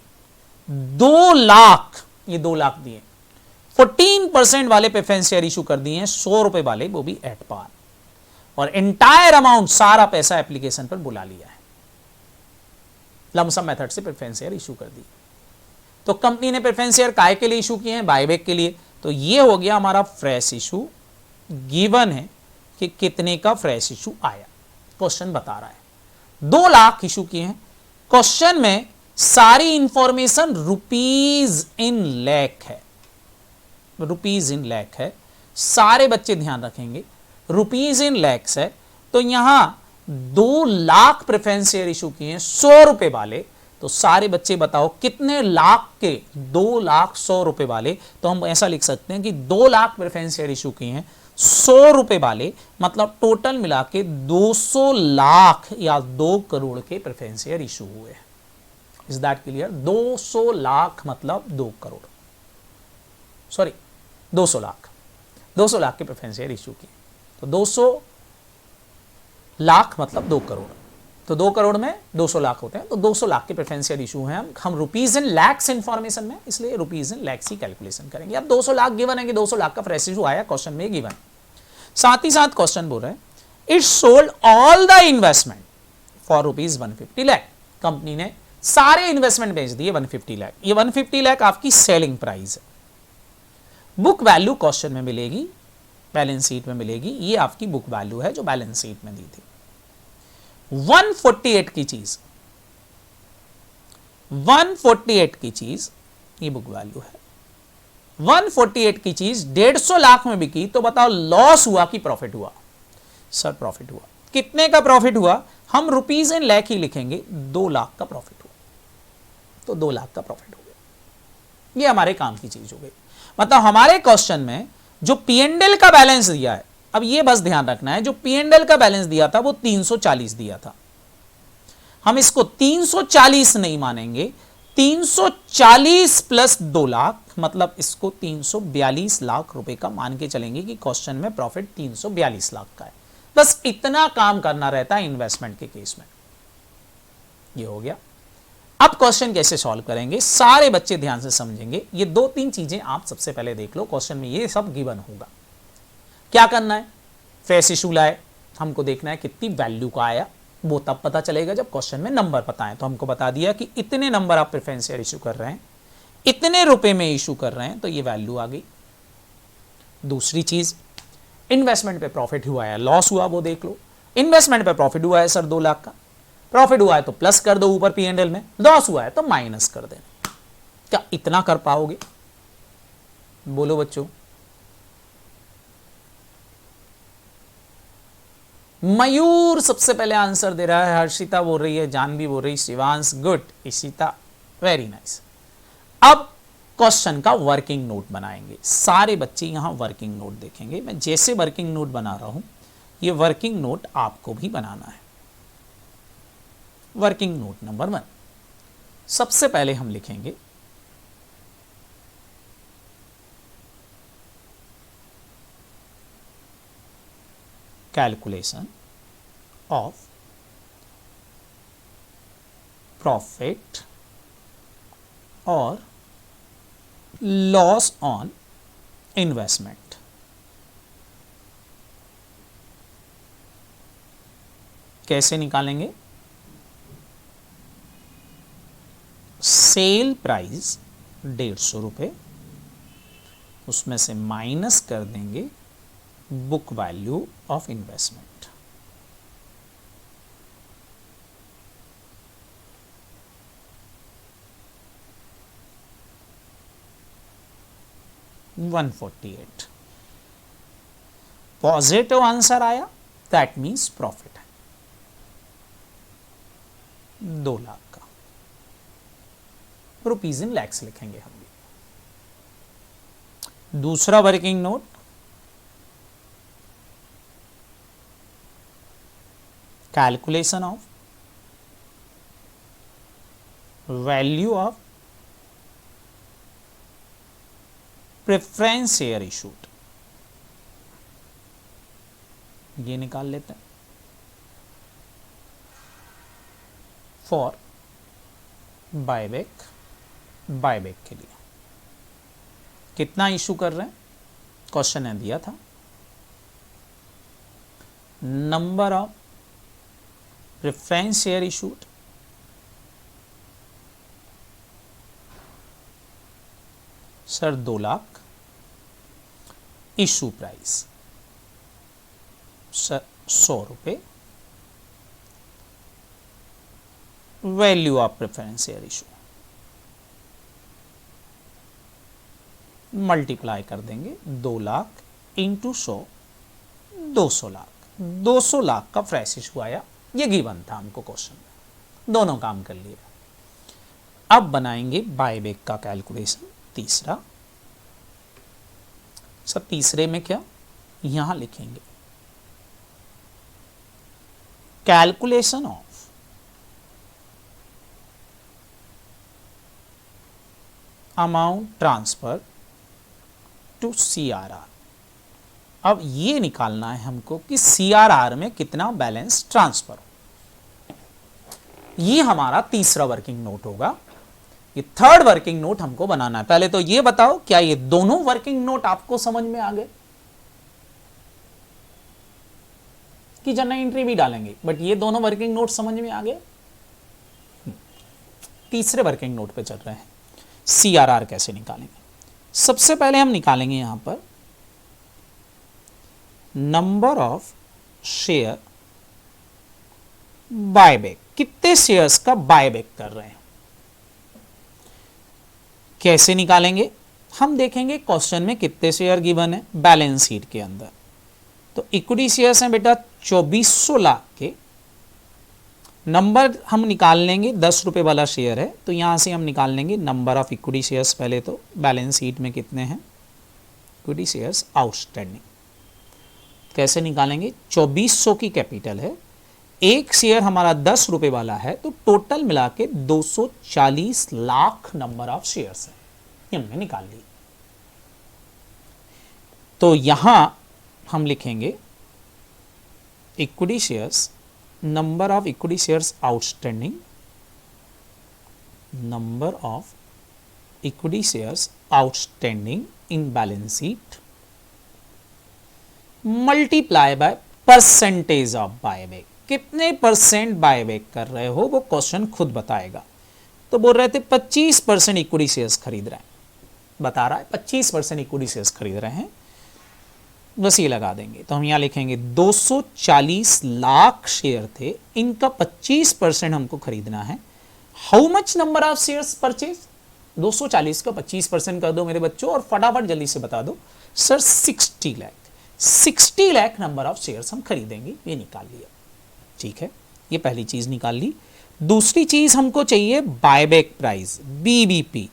2 लाख, ये 2 लाख दिए, 14% वाले प्रेफरेंस शेयर इशू कर दिए हैं, 100 रुपए वाले, वो भी एट पार, और एंटायर अमाउंट सारा पैसा एप्लीकेशन पर बुला लिया है, लमसम मेथड से प्रेफरेंस शेयर इशू कर दी। तो कंपनी ने प्रेफरेंस शेयर काय के लिए इशू किए हैं? बायबैक के लिए। तो ये हो गया हमारा फ्रेश इशू, गिवन है कि कितने का फ्रेश इशू आया, क्वेश्चन बता रहा है 2 लाख इशू किए हैं। क्वेश्चन में सारी इंफॉर्मेशन रुपीज इन लैख है, रुपीज इन लैख है, सारे बच्चे ध्यान रखेंगे, रुपीज इन लैक्स है। तो यहां 2 लाख प्रेफरेंस शेयर इशू किए हैं 100 रुपए वाले, तो सारे बच्चे बताओ कितने लाख के? 2 लाख 100 रुपए वाले। तो हम ऐसा लिख सकते हैं कि 2 लाख प्रेफरेंस शेयर इशू किए हैं 100 रुपए वाले, मतलब टोटल मिला के 200 लाख या 2 करोड़ के प्रेफरेंस शेयर इशू हुए हैं। Is that clear? 200 लाख मतलब 2 करोड़, सॉरी 200 लाख, 200 लाख के प्रेफरेंस शेयर इशू किए, तो 200 लाख मतलब 2 करोड़। तो 2 करोड़ में 200 लाख होते हैं, तो 200 लाख के प्रेफरेंशियल इशू हैं। हम रुपीज इन लैक्स इंफॉर्मेशन में, इसलिए rupees in lakhs he calculation करेंगे। अब 200 लाख गिवन है कि 200 लाख का फ्रेश इशू आया, क्वेश्चन में गिवन। साथ ही साथ क्वेश्चन बोल रहे हैं it sold all the investment for rupees 150 lakh. Company ने सारे इन्वेस्टमेंट बेच दिए 150 लाख। ये 150 लाख आपकी सेलिंग प्राइस है। बुक वैल्यू क्वेश्चन में मिलेगी, बैलेंस शीट में मिलेगी। ये आपकी बुक वैल्यू है जो बैलेंस शीट में दी थी। 148 की चीज, 148 की चीज ये बुक वैल्यू है। 148 की चीज 150 लाख में बिकी, तो बताओ लॉस हुआ कि प्रॉफिट हुआ? सर प्रॉफिट हुआ। कितने का प्रॉफिट हुआ? हम रुपीज इन लाख ही लिखेंगे, 2 लाख का प्रॉफिट हुआ, तो 2 लाख का प्रॉफिट हो गया। ये हमारे काम की चीज हो गई। मतलब हमारे क्वेश्चन में जो पी&एल का बैलेंस दिया है, अब ये बस ध्यान रखना है, जो पी&एल का बैलेंस दिया था वो 340 दिया था। हम इसको 340 नहीं मानेंगे, 340 प्लस 2 लाख, मतलब इसको 342 लाख रुपए का मान के चलेंगे कि क्वेश्चन में प्रॉफिट 342 लाख का है। बस इतना काम करना रहता है इन्वेस्टमेंट के केस में। ये हो गया। अब क्वेश्चन कैसे सॉल्व करेंगे, सारे बच्चे ध्यान से समझेंगे। ये 2-3 चीजें आप सबसे पहले देख लो, क्वेश्चन में ये सब गिवन होगा। क्या करना है? फ्रेश इशू लाए, हमको देखना है कितनी वैल्यू का आया। वो तब पता चलेगा जब क्वेश्चन में नंबर पता है। तो हमको बता दिया कि इतने नंबर आप प्रेफरेंशियल इशू कर रहे हैं, इतने रुपए में इशू कर रहे हैं, तो ये वैल्यू आ गई। दूसरी चीज, इन्वेस्टमेंट पे प्रॉफिट हुआ है, लॉस हुआ वो देख लो। इन्वेस्टमेंट पे प्रॉफिट हुआ है सर 2 लाख का, प्रॉफिट हुआ है तो प्लस कर दो ऊपर पी&एल में, लॉस हुआ है तो माइनस कर देना। क्या इतना कर पाओगे? बोलो बच्चों। मयूर सबसे पहले आंसर दे रहा है, हर्षिता बोल रही है, जानवी बोल रही, Shivansh good, Ishita very nice. अब क्वेश्चन का वर्किंग नोट बनाएंगे। सारे बच्चे यहां वर्किंग नोट देखेंगे। मैं जैसे वर्किंग नोट बना रहा हूं, ये वर्किंग नोट आपको भी बनाना है। वर्किंग नोट नंबर 1, सबसे पहले हम लिखेंगे कैलकुलेशन ऑफ प्रॉफिट और लॉस ऑन इन्वेस्टमेंट। कैसे निकालेंगे? सेल प्राइस 150 रुपये, उसमें से माइनस कर देंगे book value of investment. $148 positive answer आया, दैट मीन्स प्रॉफिट है 2 लाख का। रुपीज इन लैक्स लिखेंगे हम भी। दूसरा working note, calculation of value of preference share issued, ये निकाल लेते हैं फॉर बायबैक के लिए। कितना इशू कर रहे हैं? क्वेश्चन ने दिया था number of preference share issued sir 2 lakh, issue price sir 100 रुपये, value of preference share issue multiply कर देंगे 2 लाख इंटू 100, 200 लाख। 200 लाख का फ्रेश इशू आया, ये गिवन था हमको क्वेश्चन में। दोनों काम कर लिए। अब बनाएंगे बायबैक का कैलकुलेशन तीसरा। सब तीसरे में क्या, यहां लिखेंगे calculation of amount transfer to CRR। अब ये निकालना है हमको कि CRR में कितना बैलेंस ट्रांसफर हो। ये हमारा तीसरा वर्किंग नोट होगा। ये थर्ड वर्किंग नोट हमको बनाना है। पहले तो ये बताओ, क्या ये दोनों वर्किंग नोट आपको समझ में आ गए कि जर्नल एंट्री भी डालेंगे, बट ये दोनों वर्किंग नोट समझ में आ गए। तीसरे वर्किंग नोट पे चल रहे हैं, सीआरआर कैसे निकालेंगे। सबसे पहले हम निकालेंगे यहां पर नंबर ऑफ शेयर बायबैक, कितने शेयर्स का बायबैक कर रहे हैं। कैसे निकालेंगे, हम देखेंगे क्वेश्चन में कितने शेयर गिवन है बैलेंस शीट के अंदर। तो इक्विटी शेयर्स हैं बेटा 2400 लाख के, नंबर हम निकाल लेंगे, 10 रुपए वाला शेयर है तो यहां से हम निकाल लेंगे नंबर ऑफ इक्विटी शेयर्स। पहले तो बैलेंस शीट में कितने हैं इक्विटी शेयर्स आउटस्टैंडिंग, कैसे निकालेंगे, 2400 की कैपिटल है, एक शेयर हमारा 10 रुपए वाला है, तो टोटल मिला के 240 लाख नंबर ऑफ शेयर्स है, ये हमने निकाल ली। तो यहां हम लिखेंगे equity shares, number of equity shares outstanding, number of equity shares outstanding in balance sheet multiply by percentage of buyback, कितने परसेंट बायबैक कर रहे हो वो क्वेश्चन खुद बताएगा। तो बोल रहे थे 25% इक्विटी शेयर्स खरीद रहे हैं, बता रहा है 25% इक्विटी शेयर्स खरीद रहे हैं, बस ये लगा देंगे। तो हम यहां लिखेंगे 240 लाख शेयर थे, इनका 25% हमको खरीदना है। How much number of shares purchase, 240 का 25% कर दो मेरे बच्चों और फटाफट जल्दी से बता दो sir 60 lakh, 60 lakh number of shares हम खरीदेंगे, ये निकाल लिया। ठीक है, ये पहली चीज निकाल ली। दूसरी चीज हमको चाहिए बायबैक प्राइस, बीबीपी,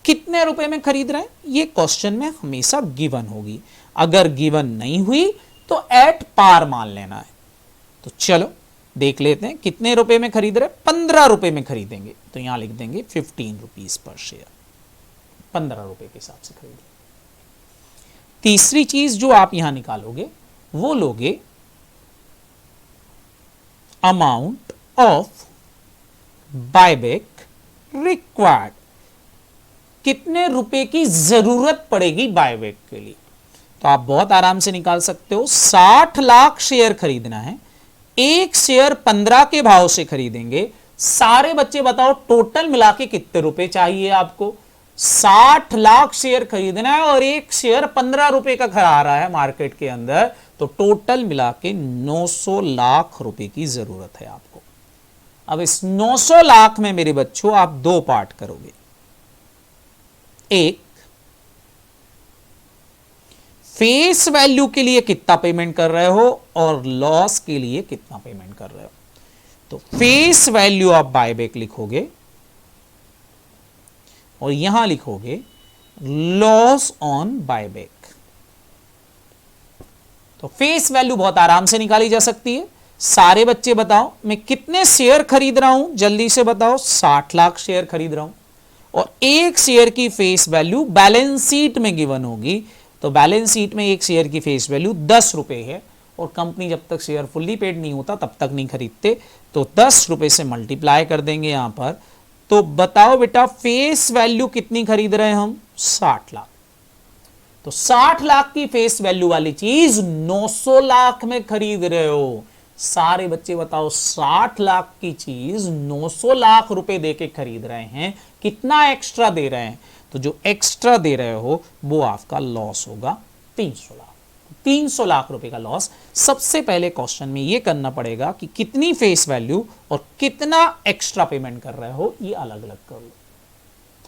कितने रुपए में खरीद रहे हैं, ये क्वेश्चन में हमेशा गिवन होगी। अगर गिवन नहीं हुई तो एट पार मान लेना है। तो चलो देख लेते हैं कितने रुपए में खरीद रहे हैं, 15 रुपए में खरीदेंगे, तो यहां लिख देंगे 15 रुपीज पर शेयर, 15 रुपए के हिसाब से खरीदेंगे। तीसरी चीज जो आप यहां निकालोगे वो लोगे अमाउंट ऑफ बायबैक रिक्वायर्ड, कितने रुपए की जरूरत पड़ेगी बायबैक के लिए। तो आप बहुत आराम से निकाल सकते हो, 60 लाख शेयर खरीदना है, एक शेयर 15 के भाव से खरीदेंगे। सारे बच्चे बताओ टोटल मिला के कितने रुपए चाहिए आपको, 60 लाख शेयर खरीदना है और एक शेयर 15 रुपए का खड़ा रहा है मार्केट के अंदर, तो टोटल मिला के 900 लाख रुपए की जरूरत है आपको। अब इस 900 लाख में मेरे बच्चों आप दो पार्ट करोगे, एक फेस वैल्यू के लिए कितना पेमेंट कर रहे हो और लॉस के लिए कितना पेमेंट कर रहे हो। तो फेस वैल्यू ऑफ बायबैक लिखोगे और यहां लिखोगे लॉस ऑन बायबैक। तो फेस वैल्यू बहुत आराम से निकाली जा सकती है। सारे बच्चे बताओ मैं कितने शेयर खरीद रहा हूं, जल्दी से बताओ, 60 लाख शेयर खरीद रहा हूं और एक शेयर की फेस वैल्यू बैलेंस शीट में गिवन होगी। तो बैलेंस शीट में एक शेयर की फेस वैल्यू 10 रुपए है और कंपनी जब तक शेयर फुल्ली पेड नहीं होता तब तक नहीं खरीदते, तो 10 रुपए से मल्टीप्लाई कर देंगे यहां पर। तो बताओ बेटा फेस वैल्यू कितनी खरीद रहे हैं हम, 60 लाख। तो 60 लाख की फेस वैल्यू वाली चीज 900 लाख में खरीद रहे हो। सारे बच्चे बताओ 60 लाख की चीज 900 लाख रुपए देके खरीद रहे हैं, कितना एक्स्ट्रा दे रहे हैं। तो जो एक्स्ट्रा दे रहे हो वो आपका लॉस होगा 300 लाख, 300 लाख रुपए का लॉस। सबसे पहले क्वेश्चन में ये करना पड़ेगा कि कितनी फेस वैल्यू और कितना एक्स्ट्रा पेमेंट कर रहे हो, ये अलग अलग कर लो।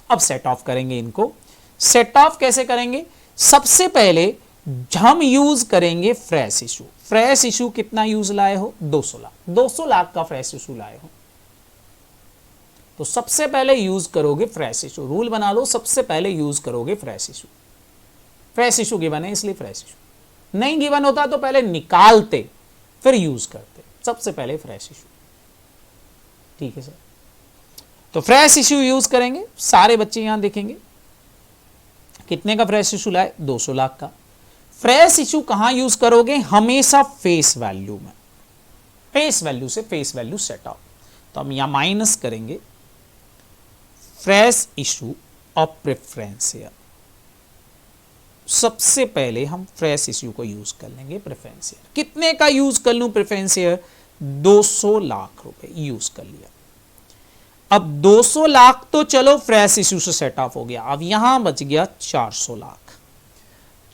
अब सेट ऑफ करेंगे इनको। सेट ऑफ कैसे करेंगे, सबसे पहले हम यूज करेंगे फ्रेश इशू। फ्रेश इशू कितना यूज लाए हो, 200 लाख, 200 लाख का फ्रेश इशू लाए हो। तो सबसे पहले यूज करोगे फ्रेश इशू, रूल बना लो, सबसे पहले यूज करोगे fresh issue. Fresh issue given है इसलिए फ्रेश इशू, नहीं गिवन होता तो पहले निकालते फिर यूज करते, सबसे पहले फ्रेश इशू। ठीक है सर, तो फ्रेश इशू यूज करेंगे। सारे बच्चे यहां देखेंगे कितने का फ्रेश इशू लाए, 200 लाख का। फ्रेश इशू कहां यूज करोगे, हमेशा फेस वैल्यू में, फेस वैल्यू से फेस वैल्यू सेट ऑफ। तो हम यहां माइनस करेंगे fresh issue of preference share. सबसे पहले हम फ्रेश इश्यू को यूज कर लेंगे प्रेफरेंस शेयर। कितने का यूज कर लूं प्रेफरेंस शेयर? 200 लाख रुपए यूज कर लिया। अब 200 लाख तो चलो फ्रेश इश्यू से सेट ऑफ हो गया, अब यहां बच गया 400 लाख।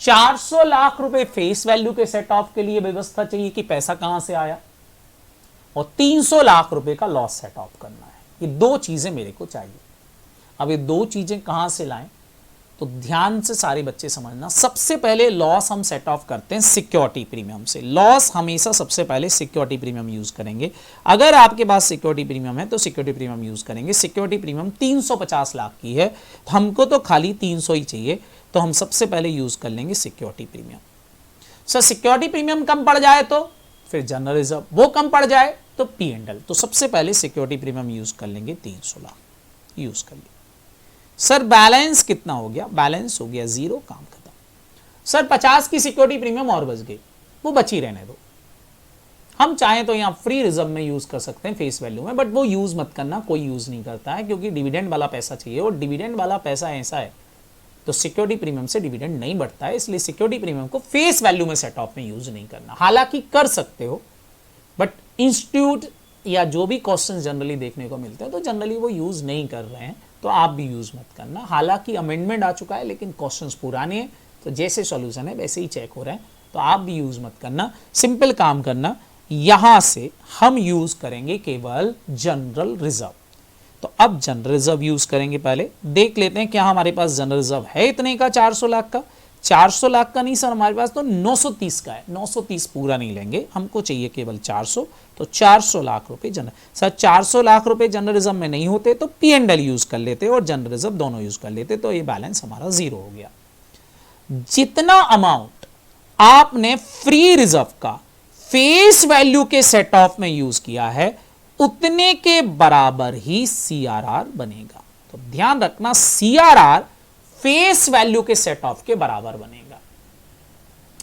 400 लाख रुपए फेस वैल्यू के सेट ऑफ के लिए व्यवस्था चाहिए कि पैसा कहां से आया, और 300 लाख रुपए का लॉस सेट ऑफ करना है। ये दो चीजें मेरे को चाहिए। अब ये दो चीजें कहां से लाएं, तो ध्यान से सारे बच्चे समझना। सबसे पहले लॉस हम सेट ऑफ करते हैं सिक्योरिटी प्रीमियम से। लॉस हमेशा सबसे पहले सिक्योरिटी प्रीमियम यूज करेंगे। अगर आपके पास सिक्योरिटी प्रीमियम है तो सिक्योरिटी प्रीमियम यूज करेंगे। सिक्योरिटी प्रीमियम 350 लाख की है, हमको तो खाली 300 ही चाहिए, तो हम सबसे पहले यूज कर लेंगे security premium. Sir security premium कम पड़ जाए तो फिर जनरल रिजर्व, वो कम पड़ जाए तो P&L। तो सबसे पहले सिक्योरिटी प्रीमियम यूज कर लेंगे 300 लाख यूज कर लिया। सर बैलेंस कितना हो गया? बैलेंस हो गया 0, काम खत्म। सर 50 की सिक्योरिटी प्रीमियम और बच गई, वो बची रहने दो। हम चाहें तो यहां फ्री रिजर्व में यूज कर सकते हैं फेस वैल्यू में, बट वो यूज मत करना, कोई यूज नहीं करता है, क्योंकि डिविडेंड वाला पैसा चाहिए, और डिविडेंड वाला पैसा ऐसा है तो सिक्योरिटी प्रीमियम से डिविडेंड नहीं बढ़ता है, इसलिए सिक्योरिटी प्रीमियम को फेस वैल्यू में सेट ऑफ में यूज नहीं करना। हालांकि कर सकते हो, बट इंस्टीट्यूट या जो भी क्वेश्चन जनरली देखने को मिलते हैं तो जनरली वो यूज नहीं कर रहे हैं, तो आप भी यूज मत करना। हालांकि अमेंडमेंट आ चुका है लेकिन क्वेश्चंस पुराने हैं, तो जैसे सॉल्यूशन है वैसे ही चेक हो रहे हैं, तो आप भी यूज मत करना। सिंपल काम करना, यहां से हम यूज करेंगे केवल जनरल रिजर्व। तो अब जनरल रिजर्व यूज करेंगे। पहले देख लेते हैं क्या हमारे पास जनरल रिजर्व है इतने का, 400 लाख का। 400 लाख का नहीं सर, हमारे पास तो 930 का है। 930 पूरा नहीं लेंगे, हमको चाहिए केवल 400, तो 400 लाख रुपए जनरल। सर 400 लाख रुपए जनरल रिजर्व में नहीं होते तो P&L यूज कर लेते और जनरल रिजर्व दोनों यूज कर लेते, तो ये बैलेंस हमारा 0 हो गया। जितना अमाउंट आपने फ्री रिजर्व का फेस वैल्यू के सेट ऑफ में यूज किया है उतने के बराबर ही CRR बनेगा। तो ध्यान रखना, CRR फेस वैल्यू के सेट ऑफ के बराबर बनेगा।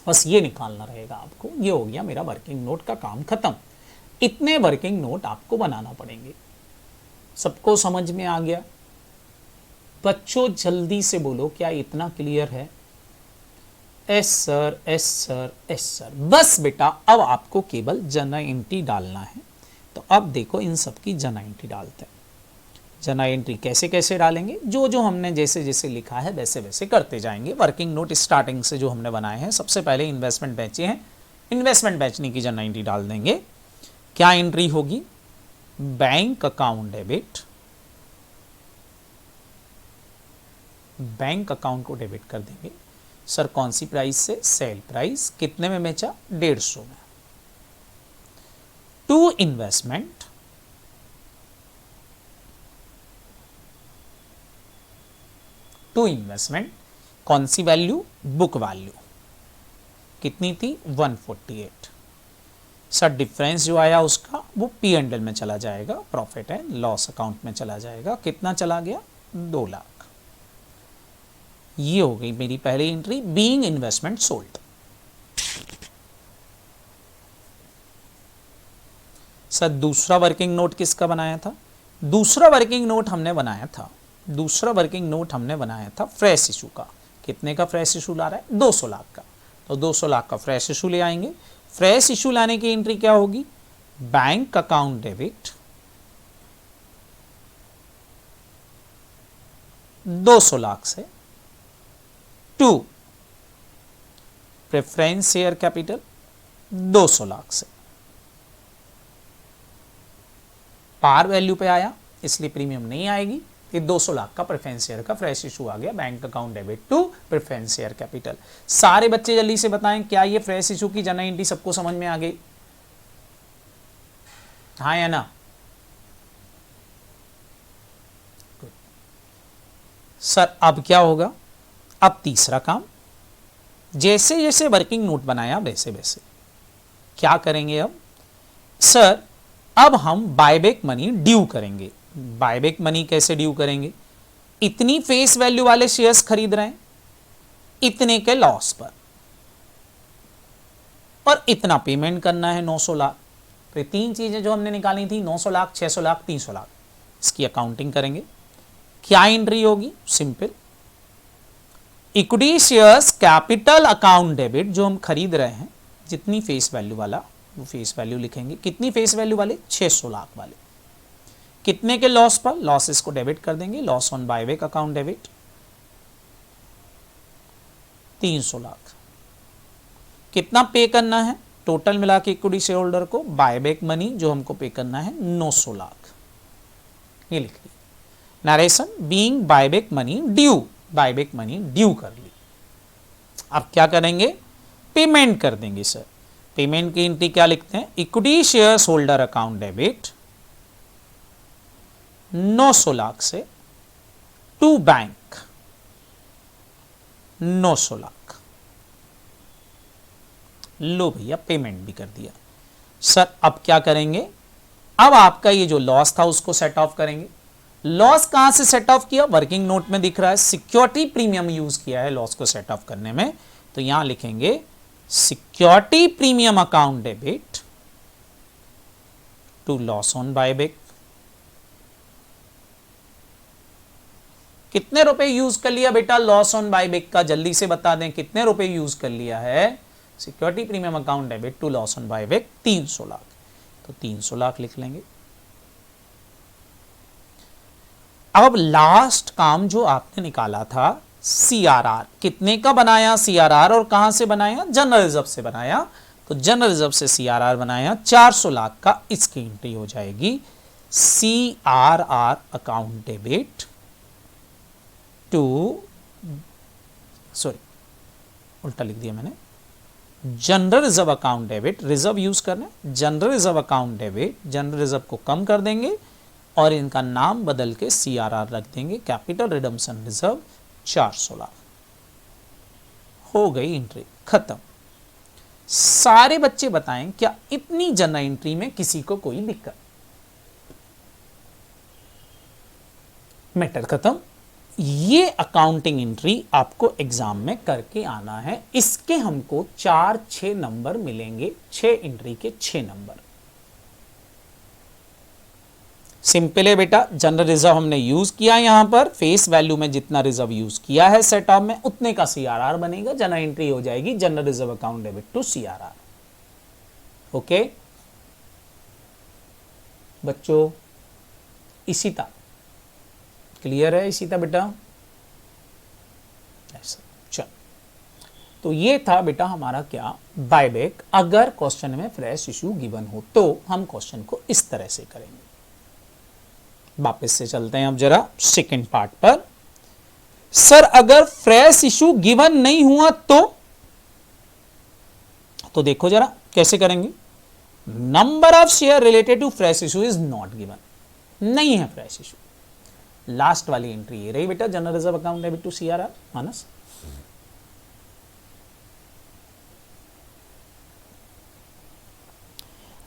बस ये निकालना रहेगा आपको। ये हो गया मेरा वर्किंग नोट का काम खत्म। इतने वर्किंग नोट आपको बनाना पड़ेंगे। सबको समझ में आ गया? बच्चों जल्दी से बोलो, क्या इतना क्लियर है? S sir, S sir, S sir. बस बेटा अब आपको केवल जर्नल एंट्री डालना है। तो अब देखो इन सब की जर्नल एंट्री डालते हैं। जर्नल एंट्री कैसे कैसे डालेंगे, जो जो हमने जैसे जैसे लिखा है वैसे वैसे करते जाएंगे। वर्किंग नोट स्टार्टिंग से जो हमने बनाए हैं, सबसे पहले इन्वेस्टमेंट बेचे हैं, इन्वेस्टमेंट बेचने की जर्नल एंट्री डाल देंगे। क्या एंट्री होगी? Bank account debit, bank account को डेबिट कर देंगे। सर कौन सी प्राइस से? Sale price. कितने में बेचा? 150 में। टू इन्वेस्टमेंट, टू इन्वेस्टमेंट कौन सी वैल्यू? Book value. कितनी थी? 148। सर डिफरेंस जो आया उसका वो P&L में चला जाएगा, प्रॉफिट एंड लॉस अकाउंट में चला जाएगा। कितना चला गया? 2 लाख। ये हो गई मेरी पहली entry, being investment sold. Sir दूसरा वर्किंग नोट किसका बनाया था? दूसरा वर्किंग नोट हमने बनाया था फ्रेश इशू का। कितने का फ्रेश इशू ला रहा है? 200 लाख का। तो 200 लाख का फ्रेश इशू ले आएंगे। फ्रेश इशू लाने की एंट्री क्या होगी? बैंक अकाउंट डेबिट 200 लाख से to preference share capital 200 lakh से। पार वैल्यू पे आया इसलिए प्रीमियम नहीं आएगी। ये 200 लाख का प्रेफरेंस शेयर का फ्रेश इशू आ गया, bank account debit to preference share capital. सारे बच्चे जल्दी से बताएं, क्या ये फ्रेश इशू की जर्नल एंट्री सबको समझ में आ गई? हाँ या ना? सर अब क्या होगा? अब तीसरा काम, जैसे जैसे वर्किंग नोट बनाया वैसे वैसे क्या करेंगे? अब सर अब हम बायबैक मनी ड्यू करेंगे। बायबैक मनी कैसे ड्यू करेंगे? इतनी फेस वैल्यू वाले शेयर्स खरीद रहे हैं इतने के लॉस पर, और इतना पेमेंट करना है 900 लाख। तो ये तीन चीजें जो हमने निकाली थी 900 लाख, 600 लाख, 300 लाख, इसकी अकाउंटिंग करेंगे। क्या एंट्री होगी? Simple, equity shares capital account debit, जो हम खरीद रहे हैं जितनी फेस वैल्यू वाला वो फेस वैल्यू लिखेंगे। कितनी फेस वैल्यू वाले? 600 लाख वाले। कितने के लॉस पर? लॉसेस को डेबिट कर देंगे, loss on buyback account debit 300 lakh. कितना पे करना है टोटल मिला के इक्विटी शेयर होल्डर को? बायबैक मनी जो हमको पे करना है 900 लाख, ये लिख ली। Narration being buyback money due, buyback money due कर ली। अब क्या करेंगे? पेमेंट कर देंगे सर। पेमेंट की एंट्री क्या लिखते हैं? Equity shares holder account debit 900 lakh से टू बैंक 900 लाख। लो भैया पेमेंट भी कर दिया। सर अब क्या करेंगे? अब आपका ये जो लॉस था उसको सेट ऑफ करेंगे। लॉस कहां से सेट ऑफ किया? वर्किंग नोट में दिख रहा है, सिक्योरिटी प्रीमियम यूज किया है लॉस को सेट ऑफ करने में, तो यहां लिखेंगे security premium account debit to loss on buyback. कितने रुपए यूज कर लिया बेटा लॉस ऑन बायबैक का? जल्दी से बता दें, कितने रुपए यूज कर लिया है? Security premium account debit to loss on buyback 300 lakh, तो 300 लाख लिख लेंगे। अब लास्ट काम जो आपने निकाला था सीआरआर, कितने का बनाया सीआरआर और कहां से बनाया? जनरल रिजर्व से बनाया। तो जनरल रिजर्व से सीआरआर बनाया 400 लाख का, इसकी एंट्री हो जाएगी CRR account debit to, sorry उल्टा लिख दिया मैंने, general reserve account debit, reserve use करना है, general reserve account debit, general reserve को कम कर देंगे और इनका नाम बदल के सीआरआर रख देंगे, कैपिटल रिडम्पशन रिजर्व 400 लाख। हो गई एंट्री, खत्म। सारे बच्चे बताएं क्या इतनी जनरल एंट्री में किसी को कोई दिक्कत? मैटर खत्म। ये अकाउंटिंग एंट्री आपको एग्जाम में करके आना है। इसके हमको 4-6 नंबर मिलेंगे, 6 एंट्री के 6 नंबर। सिंपल है बेटा, जनरल रिजर्व हमने यूज किया यहां पर, फेस वैल्यू में जितना रिजर्व यूज किया है सेट ऑफ में उतने का सीआरआर बनेगा। जनरल एंट्री हो जाएगी general reserve account debit to CRR. Okay बच्चों, इसी तक क्लियर है? इसी तक बेटा, ऐसा। चल, तो ये था बेटा हमारा क्या, बायबैक। अगर क्वेश्चन में फ्रेश इशू गिवन हो तो हम क्वेश्चन को इस तरह से करेंगे। वापस से चलते हैं अब जरा सेकंड पार्ट पर। सर अगर फ्रेश इशू गिवन नहीं हुआ तो देखो जरा कैसे करेंगे। Number of share related to fresh issue is not given, नहीं है फ्रेश इशू। लास्ट वाली एंट्री ये रही बेटा, general reserve account debit to CRR. मानस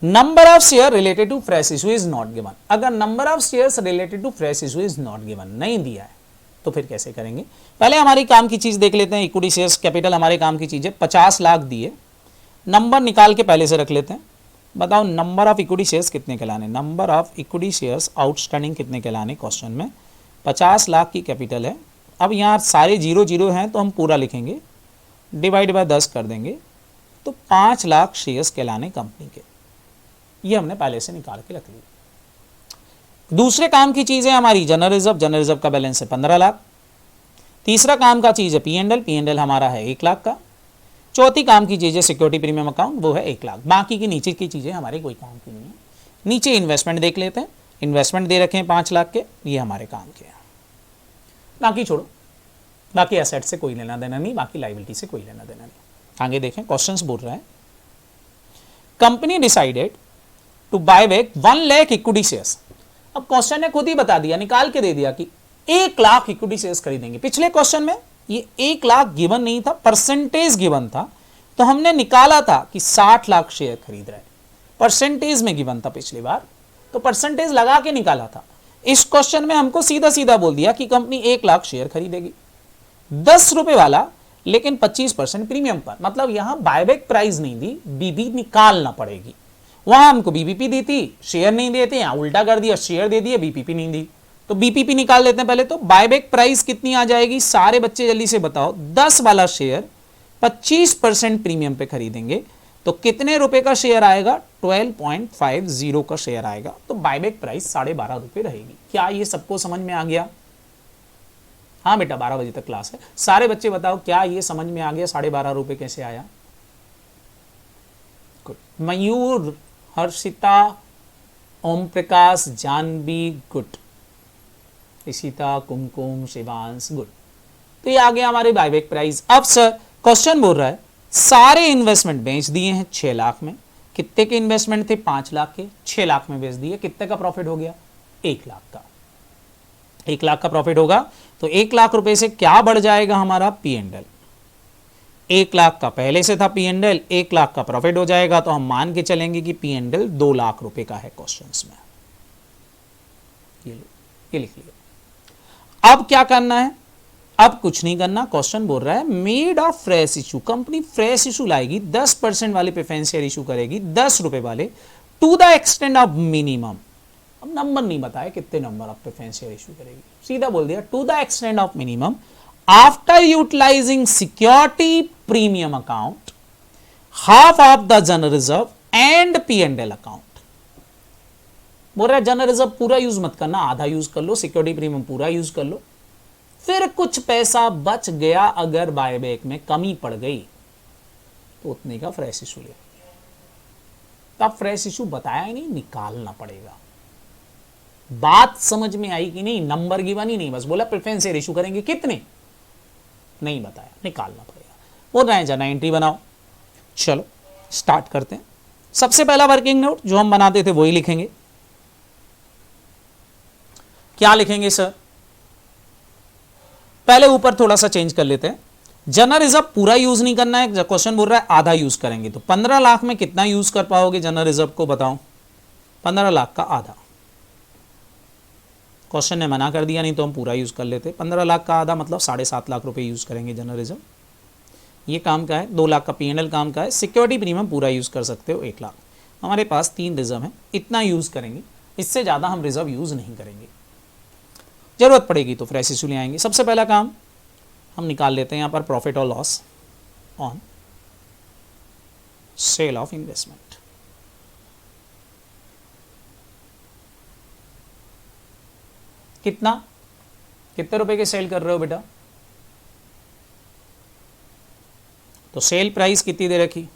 number of share related to fresh issue is not given. अगर number of shares related to fresh issue is not given नहीं दिया है तो फिर कैसे करेंगे? पहले हमारी काम की चीज देख लेते हैं। इक्विटी शेयर्स कैपिटल हमारे काम की चीज है। 50 लाख दिए, नंबर निकाल के पहले से रख लेते हैं। बताओ नंबर ऑफ इक्विटी शेयर्स कितने कहलाने? Number of equity shares outstanding कितने कहलाने क्वेश्चन में? 50 लाख की कैपिटल है। अब यहाँ सारे 0 हैं तो हम पूरा लिखेंगे, डिवाइड बाय 10 कर देंगे तो 5 लाख शेयर्स कहलाने कंपनी के। ये हमने पहले से निकाल के रख लिया। दूसरे काम की चीज है हमारी जनरल रिजर्व। जनरल रिजर्व का बैलेंस है 15 लाख। तीसरा काम का चीज है पी एंड एल हमारा है 1 लाख का। चौथी काम की चीज है सिक्योरिटी प्रीमियम अकाउंट, वो है 1 लाख। बाकी की नीचे की चीजें हमारे कोई काम की नहीं है। नीचे इन्वेस्टमेंट देख लेते हैं। इन्वेस्टमेंट दे रखे हैं 5 लाख के, ये हमारे काम के हैं। बाकी छोड़ो, बाकी एसेट से कोई लेना देना नहीं, बाकी लाइबिलिटी से कोई लेना देना नहीं। आगे देखें, क्वेश्चंस बोल रहे हैं company decided to buy back 1 lakh equity shares. अब क्वेश्चन ने खुद ही बता दिया, निकाल के दे दिया कि 1 लाख इक्विटी शेयर्स खरीदेंगे। पिछले क्वेश्चन में ये 1 लाख गिवन नहीं था, परसेंटेज गिवन था। तो हमने निकाला था कि 60 लाख शेयर खरीद रहे, परसेंटेज में गिवन था पिछली बार, तो परसेंटेज लगा के निकाला था। इस क्वेश्चन में हमको सीधा सीधा बोल दिया कि कंपनी 1 लाख शेयर खरीदेगी, 10 रुपए वाला, लेकिन 25% प्रीमियम पर। मतलब यहां बायबैक प्राइस नहीं दी, बीबी निकालना पड़ेगी। वहां हमको बीपीपी दी थी, शेयर नहीं देते, यहां उल्टा कर दिया, शेयर दे दिए, बीपीपी नहीं दी। तो बीपीपी निकाल लेते हैं पहले। तो बायबैक प्राइस कितनी आ जाएगी, सारे बच्चे जल्दी से बताओ। 10 वाला शेयर 25% प्रीमियम पे खरीदेंगे तो कितने रुपए का शेयर आएगा, 12.50 का शेयर आएगा। तो बायबैक प्राइस 12.5 रुपए रहेगी। क्या ये सबको समझ में आ गया? हाँ बेटा, 12 बजे तक क्लास है। सारे बच्चे बताओ, क्या ये समझ में आ गया 12.5 रुपए कैसे आया? गुड। मयूर, हर्षिता, ओम प्रकाश, जानवी, गुड। ईशिता, कुमकुम, शिवांश, गुड। तो ये आ गया हमारे बायबैक प्राइस। अब सर क्वेश्चन बोल रहा है सारे इन्वेस्टमेंट बेच दिए हैं 6 लाख में। कितने के इन्वेस्टमेंट थे? 5 लाख के। 6 लाख में बेच दिए, कितने का प्रॉफिट हो गया? 1 लाख का। 1 लाख का प्रॉफिट होगा तो 1 लाख रुपए से क्या बढ़ जाएगा हमारा? P&L। 1 लाख का पहले से था P&L, 1 लाख का प्रॉफिट हो जाएगा तो हम मान के चलेंगे कि P&L 2 लाख रुपए का है क्वेश्चंस में। ये लिख लिया। अब क्या करना है? अब कुछ नहीं करना। क्वेश्चन बोल रहा है made of fresh issue, company fresh issue लाएगी, 10% वाले प्रेफरेंस शेयर इशू करेगी, 10 रुपए वाले, to the extent of minimum. अब नंबर नहीं बताया कितने number of preference share issue करेगी, सीधा बोल दिया to the extent of minimum after utilising security premium account, half of the general reserve and P&L account. बोल रहा है जनरल रिजर्व पूरा यूज मत करना, आधा यूज कर लो, सिक्योरिटी प्रीमियम पूरा यूज कर लो, फिर कुछ पैसा बच गया अगर बायबैक में कमी पड़ गई तो उतने का फ्रेश इशू ले। तब फ्रेश इशू बताया ही नहीं, निकालना पड़ेगा। बात समझ में आई कि नहीं? नंबर गिवन ही नहीं, बस बोला प्रेफरेंस शेयर इशू करेंगे, कितने नहीं बताया, निकालना पड़ेगा। बोल रहे हैं जना एंट्री बनाओ। चलो स्टार्ट करते हैं। सबसे पहला वर्किंग नोट जो हम बनाते थे वही लिखेंगे। क्या लिखेंगे सर? पहले ऊपर थोड़ा सा चेंज कर लेते हैं। जनरल रिजर्व पूरा यूज नहीं करना है, क्वेश्चन बोल रहा है आधा यूज करेंगे। तो 15 लाख में कितना यूज कर पाओगे जनरल रिजर्व को बताओ? 15 लाख का आधा। क्वेश्चन ने मना कर दिया, नहीं तो हम पूरा यूज कर लेते। 15 लाख का आधा मतलब 7.5 लाख रुपए यूज करेंगे जनरल रिजर्व। ये काम का है। 2 लाख का P&L काम का है। सिक्योरिटी प्रीमियम पूरा यूज कर सकते हो 1 लाख। हमारे पास 3 रिजर्व है, इतना यूज करेंगे, इससे ज्यादा हम रिजर्व यूज नहीं करेंगे। जरूरत पड़ेगी तो फ्रेश इशू ले आएंगे। सबसे पहला काम हम निकाल लेते हैं यहां पर प्रॉफिट और loss on sale of investment. कितने रुपए के सेल कर रहे हो बेटा? तो सेल प्राइस कितनी दे रखी?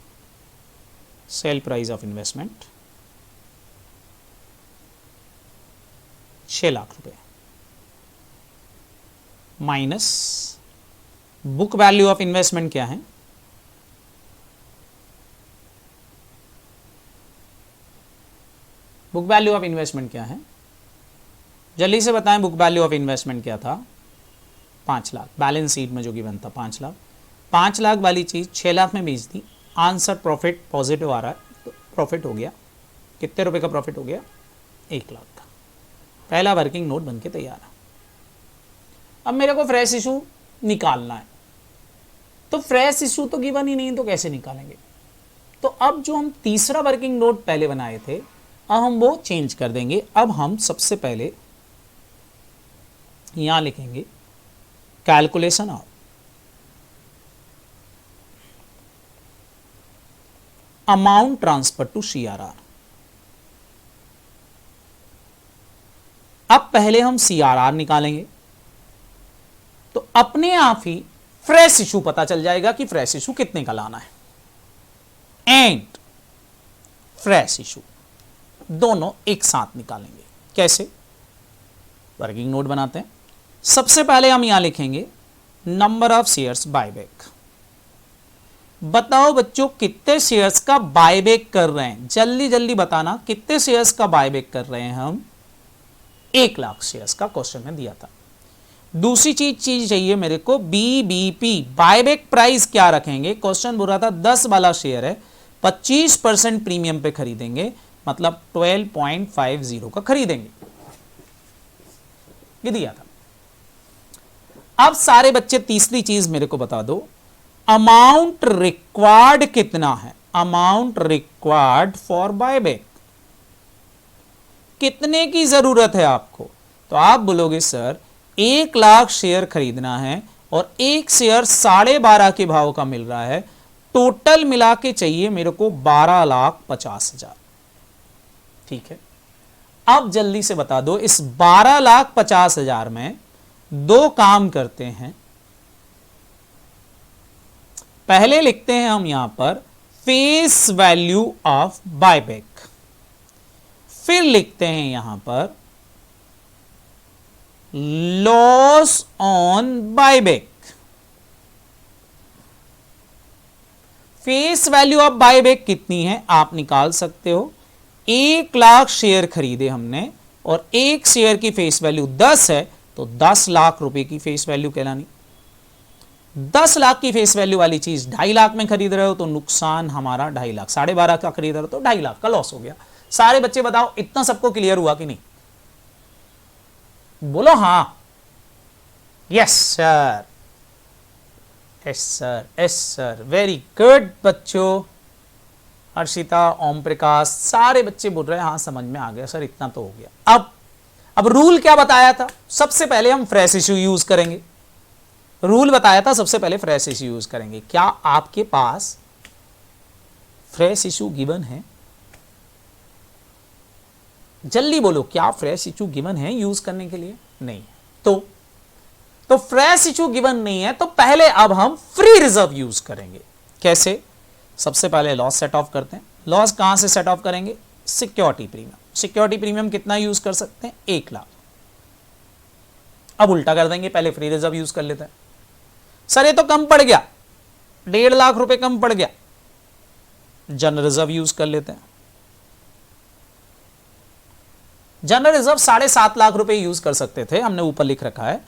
Sale price of investment 6 lakh रुपए minus book value of investment क्या है? बुक वैल्यू ऑफ इन्वेस्टमेंट क्या है? जल्दी से बताएं, बुक वैल्यू ऑफ इन्वेस्टमेंट क्या था? 5 लाख। बैलेंस शीट में जो गिवन था 5 लाख। 5 लाख वाली चीज 6 लाख में बेच दी। आंसर प्रॉफिट पॉजिटिव आ रहा है, तो प्रॉफिट हो गया। कितने रुपए का प्रॉफिट हो गया? 1 लाख का। पहला वर्किंग नोट बन के तैयार है। अब मेरे को फ्रेश इशू निकालना है, तो फ्रेश इशू तो गिवन ही नहीं, तो कैसे निकालेंगे? तो अब जो हम तीसरा वर्किंग नोट पहले बनाए थे, अब हम वो चेंज कर देंगे। अब हम सबसे पहले यहां लिखेंगे calculation of amount transfer to CRR। अब पहले हम CRR निकालेंगे तो अपने आप ही फ्रेश इशू पता चल जाएगा कि फ्रेश इशू कितने का लाना है। एंड फ्रेश इशू दोनों एक साथ निकालेंगे। कैसे? वर्किंग नोट बनाते हैं। सबसे पहले हम यहां लिखेंगे नंबर ऑफ शेयर्स बायबैक। बताओ बच्चों कितने शेयर्स का बायबैक कर रहे हैं? जल्दी जल्दी बताना, कितने शेयर्स का बायबैक कर रहे हैं हम? 1 लाख शेयर्स का क्वेश्चन में दिया था। दूसरी चीज चाहिए मेरे को BBP, बायबैक प्राइस क्या रखेंगे? क्वेश्चन बोल रहा था 10 वाला शेयर है, 25% प्रीमियम पे खरीदेंगे, मतलब 12.50 का खरीदेंगे, ये दिया था। अब सारे बच्चे तीसरी चीज मेरे को बता दो, अमाउंट रिक्वायर्ड कितना है? अमाउंट रिक्वायर्ड फॉर बायबैक, कितने की जरूरत है आपको? तो आप बोलोगे सर 1,00,000 शेयर खरीदना है और एक शेयर 12.5 के भाव का मिल रहा है, टोटल मिला के चाहिए मेरे को 12,50,000। ठीक है, अब जल्दी से बता दो, इस 12,50,000 में दो काम करते हैं। पहले लिखते हैं हम यहां पर फेस वैल्यू ऑफ बायबैक, फिर लिखते हैं यहां पर loss on buyback. Face value of buyback कितनी है आप निकाल सकते हो। 1,00,000 शेयर खरीदे हमने और एक शेयर की फेस वैल्यू 10 है, तो 10 लाख रुपए की फेस वैल्यू कहलानी। 10 लाख की फेस वैल्यू वाली चीज 2.5 लाख में खरीद रहे हो तो नुकसान हमारा 2.5 लाख, 12.5 का खरीद रहे हो तो 2.5 लाख का लॉस हो गया। सारे बच्चे बताओ इतना सबको क्लियर हुआ कि नहीं? बोलो हां। Yes sir, yes sir, yes sir, very good बच्चों। हर्षिता, ओम प्रकाश, सारे बच्चे बोल रहे हैं हाँ समझ में आ गया सर, इतना तो हो गया। अब रूल क्या बताया था? सबसे पहले हम फ्रेश इश्यू यूज करेंगे। रूल बताया था सबसे पहले फ्रेश इश्यू यूज करेंगे। क्या आपके पास फ्रेश इश्यू गिवन है? जल्दी बोलो, क्या फ्रेश इश्यू गिवन है यूज करने के लिए? नहीं। तो फ्रेश इश्यू गिवन नहीं है तो पहले अब हम फ्री रिजर्व यूज करेंगे। कैसे? सबसे पहले लॉस सेट ऑफ करते हैं। लॉस कहां से सेट ऑफ करेंगे? Security premium. सिक्योरिटी प्रीमियम कितना यूज कर सकते हैं? 1,00,000। अब उल्टा कर देंगे, पहले फ्री रिजर्व यूज कर लेते हैं। सर ये तो कम पड़ गया, 1.5 लाख रुपए कम पड़ गया, जनरल रिजर्व यूज कर लेते हैं। जनरल रिजर्व 7.5 लाख रुपए यूज कर सकते थे, हमने यूपर लिख रखा है।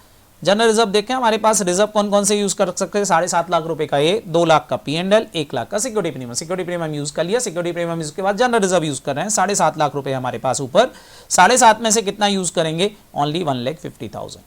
जनरल रिजर्व देखें हमारे पास रिजर्व कौन कौन से यूज कर सकते हैं? 7.5 लाख रुपए का ये, 2 लाख का P&L, 1 लाख का security premium. Security premium use कर लिया, सिक्योरिटी प्रीमियम यूज के बाद जनरल रिजर्व यूज कर रहे हैं। 7.5 लाख रुपए हमारे पास ऊपर, 7.5 में से कितना यूज करेंगे? ओनली 1,50,000।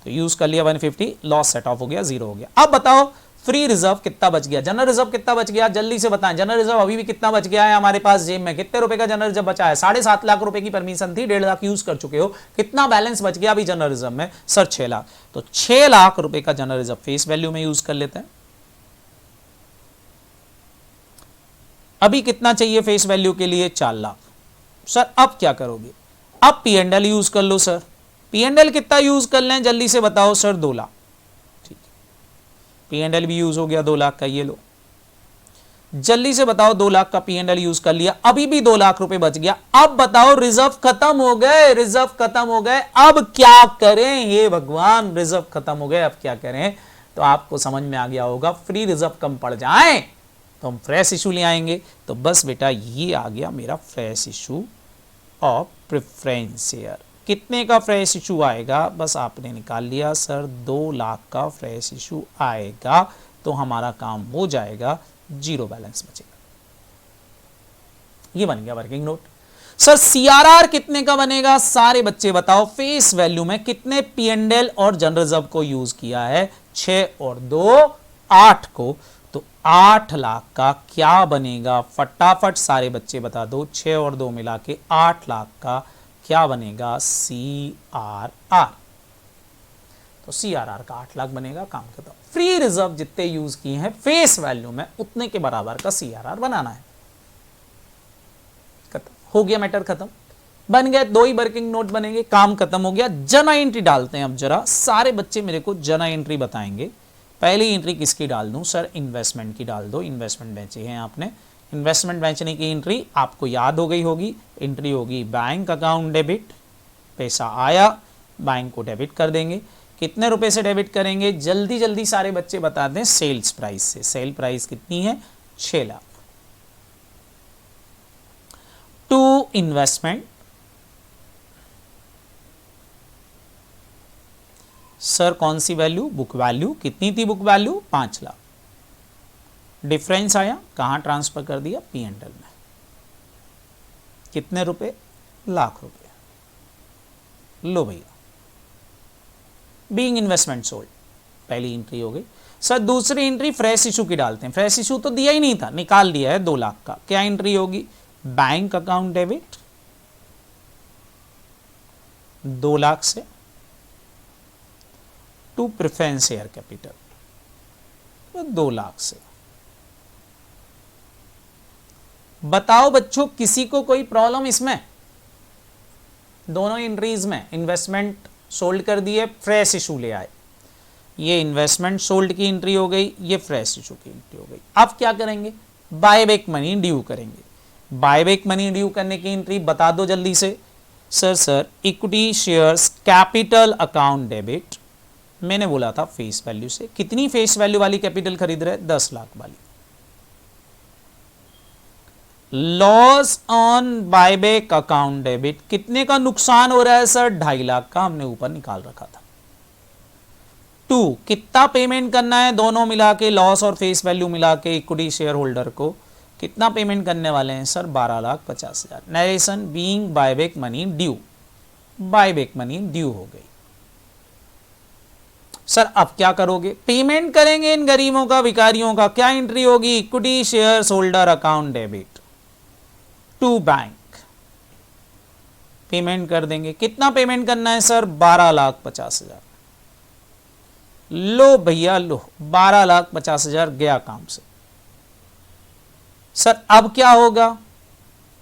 तो यूज कर लिया 150, लॉस सेट ऑफ हो गया, जीरो हो गया। अब बताओ फ्री रिजर्व कितना बच गया? जनरल रिजर्व कितना बच गया? जल्दी से बताएं। जनरल रिजर्व अभी भी कितना बच गया है हमारे पास जेब में? कितने रुपए का जनरल रिजर्व बचा है? 7.5 लाख रुपए की परमिशन थी, 1.5 लाख यूज कर चुके हो, कितना बैलेंस बच गया अभी जनरल रिजर्व में? सर 6 लाख। तो 6 लाख रुपए का जनरल रिजर्व फेस वैल्यू में यूज कर लेते हैं। अभी कितना चाहिए फेस वैल्यू के लिए? 4 लाख। सर अब क्या करोगे? अब P&L यूज कर लो। सर P&L कितना यूज कर लें जल्दी से बताओ? सर 2 लाख। ठीक, P&L भी यूज हो गया 2 लाख का, ये लो जल्दी से बताओ। 2 लाख का P&L यूज कर लिया, अभी भी 2 लाख रुपए बच गया। अब बताओ रिजर्व खत्म हो गए, रिजर्व खत्म हो गए, अब क्या करें? ये भगवान, रिजर्व खत्म हो गए, अब क्या करें? तो आपको समझ में आ गया होगा, फ्री रिजर्व कम पड़ जाए तो हम फ्रेश इशू ले आएंगे। तो बस बेटा ये आ गया मेरा fresh issue of preference share. कितने का फ्रेश इशू आएगा? बस आपने निकाल लिया सर 2 लाख का फ्रेश इशू आएगा, तो हमारा काम हो जाएगा, जीरो बैलेंस बचेगा। ये बन गया वर्किंग नोट। सर CRR कितने का बनेगा? सारे बच्चे बताओ, फेस वैल्यू में कितने P&L और जनरल रिजर्व को यूज किया है? 6 और 2 8 को, तो 8 लाख का क्या बनेगा? फटाफट सारे बच्चे बता दो, 6 और 2 मिला के 8 लाख का क्या बनेगा? CRR। तो CRR का 8 लाख बनेगा, काम खत्म। फ्री रिजर्व जितने यूज किए हैं फेस वैल्यू में उतने के बराबर का CRR बनाना है। खत्म हो गया, मैटर खत्म। बन गए, 2 ही वर्किंग नोट बनेंगे, काम खत्म हो गया। जना एंट्री डालते हैं अब जरा। सारे बच्चे मेरे को जना एंट्री बताएंगे। पहली एंट्री किसकी डाल दूं? सर इन्वेस्टमेंट की डाल दो। इन्वेस्टमेंट बेचे हैं आपने, इन्वेस्टमेंट बेचने की एंट्री आपको याद हो गई होगी। एंट्री होगी बैंक अकाउंट डेबिट, पैसा आया, बैंक को डेबिट कर देंगे। कितने रुपए से डेबिट करेंगे? जल्दी जल्दी सारे बच्चे बता दें। सेल्स प्राइस से। सेल प्राइस कितनी है? 6 लाख। टू इन्वेस्टमेंट, सर कौन सी वैल्यू? Book value. कितनी थी बुक वैल्यू? 5 लाख। डिफरेंस आया, कहां ट्रांसफर कर दिया? P&L में। कितने रुपए? लाख रुपए। लो भैया, बीइंग इन्वेस्टमेंट सोल्ड। पहली एंट्री हो गई। सर दूसरी एंट्री फ्रेश इशू की डालते हैं। फ्रेश इशू तो दिया ही नहीं था, निकाल दिया है 2 लाख का। क्या एंट्री होगी? बैंक अकाउंट डेबिट 2 लाख से to preference share capital 2 lakh से। बताओ बच्चों किसी को कोई प्रॉब्लम इसमें? दोनों एंट्रीज में इन्वेस्टमेंट सोल्ड कर दिए, फ्रेश इशू ले आए। ये इन्वेस्टमेंट सोल्ड की एंट्री हो गई, ये फ्रेश इशू की एंट्री हो गई। अब क्या करेंगे? बायबैक मनी ड्यू करेंगे। बायबैक मनी ड्यू करने की एंट्री बता दो जल्दी से। Sir equity shares capital account debit, मैंने बोला था फेस वैल्यू से। कितनी फेस वैल्यू वाली कैपिटल खरीद रहे? 10 लाख वाली। Loss on buyback account debit, कितने का नुकसान हो रहा है सर? 2.5 लाख का, हमने ऊपर निकाल रखा था। 2 कितना पेमेंट करना है? दोनों मिला के, लॉस और फेस वैल्यू मिला के इक्विटी शेयर होल्डर को कितना पेमेंट करने वाले हैं sir? 12,50,000। Narration being buyback money due, buyback money due हो गई। सर अब क्या करोगे? पेमेंट करेंगे इन गरीबों का, भिखारियों का। क्या एंट्री होगी? Equity share holder account debit to bank, payment कर देंगे। कितना पेमेंट करना है सर? 12,50,000। लो भैया लो, 12,50,000 गया काम से। सर अब क्या होगा?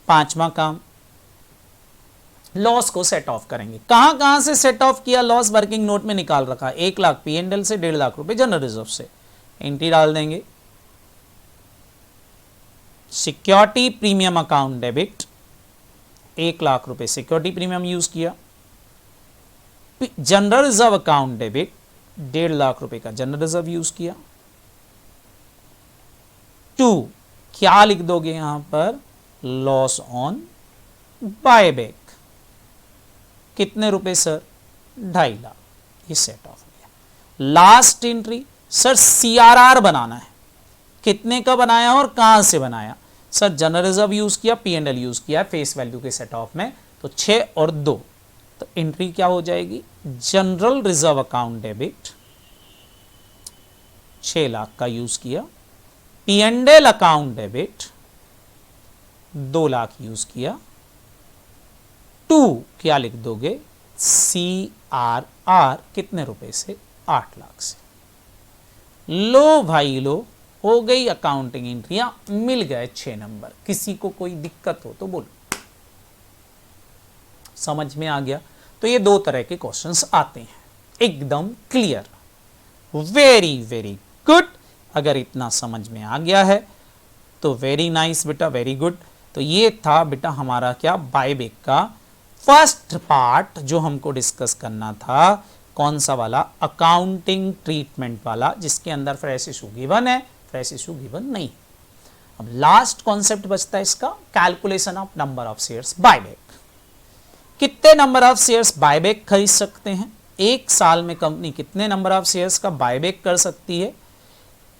5वां काम, लॉस को सेट ऑफ करेंगे। कहां से सेट ऑफ किया? लॉस वर्किंग नोट में निकाल रखा। 1 लाख P&L से, 1.5 लाख रुपए जनरल रिजर्व से। एंट्री डाल देंगे। Security premium account debit 1 lakh रुपए सिक्योरिटी प्रीमियम यूज किया। General reserve account debit 1.5 lakh रुपए का जनरल रिजर्व यूज किया। 2 क्या लिख दोगे यहां पर? लॉस ऑन बायबैक, कितने रुपए सर? 2.5 लाख। ये सेट ऑफ हो गया। लास्ट एंट्री सर CRR बनाना है। कितने का बनाया और कहां से बनाया? सर जनरल रिजर्व यूज किया, P&L यूज किया फेस वैल्यू के सेट ऑफ में, तो 6 और 2। तो एंट्री क्या हो जाएगी? General reserve account debit 6 lakh का यूज किया। P&L account debit 2 lakh use किया। 2 क्या लिख दोगे? CRR कितने रुपए से? 8 लाख से। लो भाई लो, हो गई अकाउंटिंग एंट्रियां, मिल गए 6 नंबर। किसी को कोई दिक्कत हो तो बोलो। समझ में आ गया? तो ये 2 तरह के क्वेश्चंस आते हैं, एकदम क्लियर। Very very good. अगर इतना समझ में आ गया है तो वेरी नाइस बेटा, वेरी गुड। तो ये था बेटा हमारा क्या? बायबैक का फर्स्ट पार्ट जो हमको डिस्कस करना था। कौन सा वाला? अकाउंटिंग ट्रीटमेंट वाला, जिसके अंदर फ्रेश इशू गिवन है, फ्रेश इशू गिवन नहीं। अब लास्ट कॉन्सेप्ट बचता है इसका, calculation of number of shares buyback. कितने नंबर ऑफ शेयर्स बायबैक खरीद सकते हैं? 1 साल में कंपनी कितने नंबर ऑफ शेयर्स का बायबैक कर सकती है?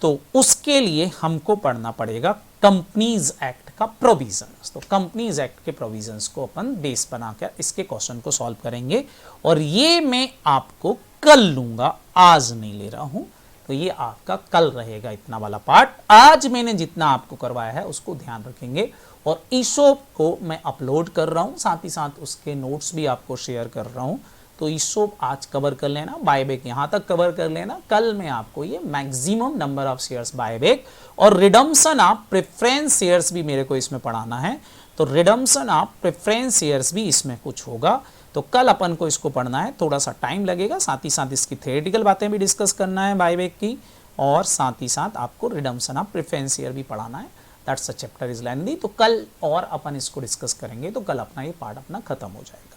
तो उसके लिए हमको पढ़ना पड़ेगा कंपनीज एक्ट का प्रोविजंस। तो कंपनीज एक्ट के प्रोविजंस को अपन बेस बनाकर इसके क्वेश्चन को सॉल्व करेंगे, और ये मैं आपको कल लूंगा, आज नहीं ले रहा हूं। तो ये आपका कल रहेगा इतना वाला पार्ट। आज मैंने जितना आपको करवाया है उसको ध्यान रखेंगे, और ईसोप को मैं अपलोड कर रहा हूं, साथ ही साथ उसके नोट्स भी आपको शेयर कर रहा हूं। तो ईसोप आज कवर कर लेना, बायबैक यहां तक कवर कर लेना। कल मैं आपको ये maximum number of shares buyback और रिडम्पशन ऑफ प्रेफरेंस शेयर्स भी मेरे को इसमें पढ़ाना है। तो रिडम्पशन ऑफ प्रेफरेंस शेयर्स भी इसमें कुछ होगा। तो कल अपन को इसको पढ़ना है, थोड़ा सा टाइम लगेगा। साथ ही साथ इसकी थ्योरेटिकल बातें भी डिस्कस करना है बायबैक की, और साथ ही साथ आपको रिडम्पशन ऑफ प्रेफरेंस शेयर भी पढ़ाना है। That's a chapter is lengthy. तो कल और अपन इसको डिस्कस करेंगे, तो कल अपना ये पार्ट अपना खत्म हो जाएगा।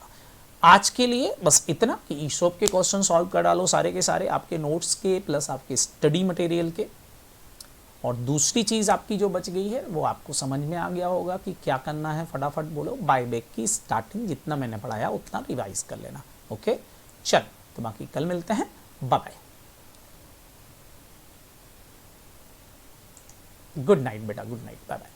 आज के लिए बस इतना कि ईसोप के क्वेश्चन सॉल्व कर डालो सारे के सारे, आपके नोट्स के प्लस आपके स्टडी मटेरियल के। और दूसरी चीज आपकी जो बच गई है वो आपको समझ में आ गया होगा कि क्या करना है। फटाफट बोलो, बायबैक की स्टार्टिंग जितना मैंने पढ़ाया उतना रिवाइज कर लेना। ओके चल, तो बाकी कल मिलते हैं। बाय बाय, गुड नाइट बेटा, गुड नाइट, बाय बाय।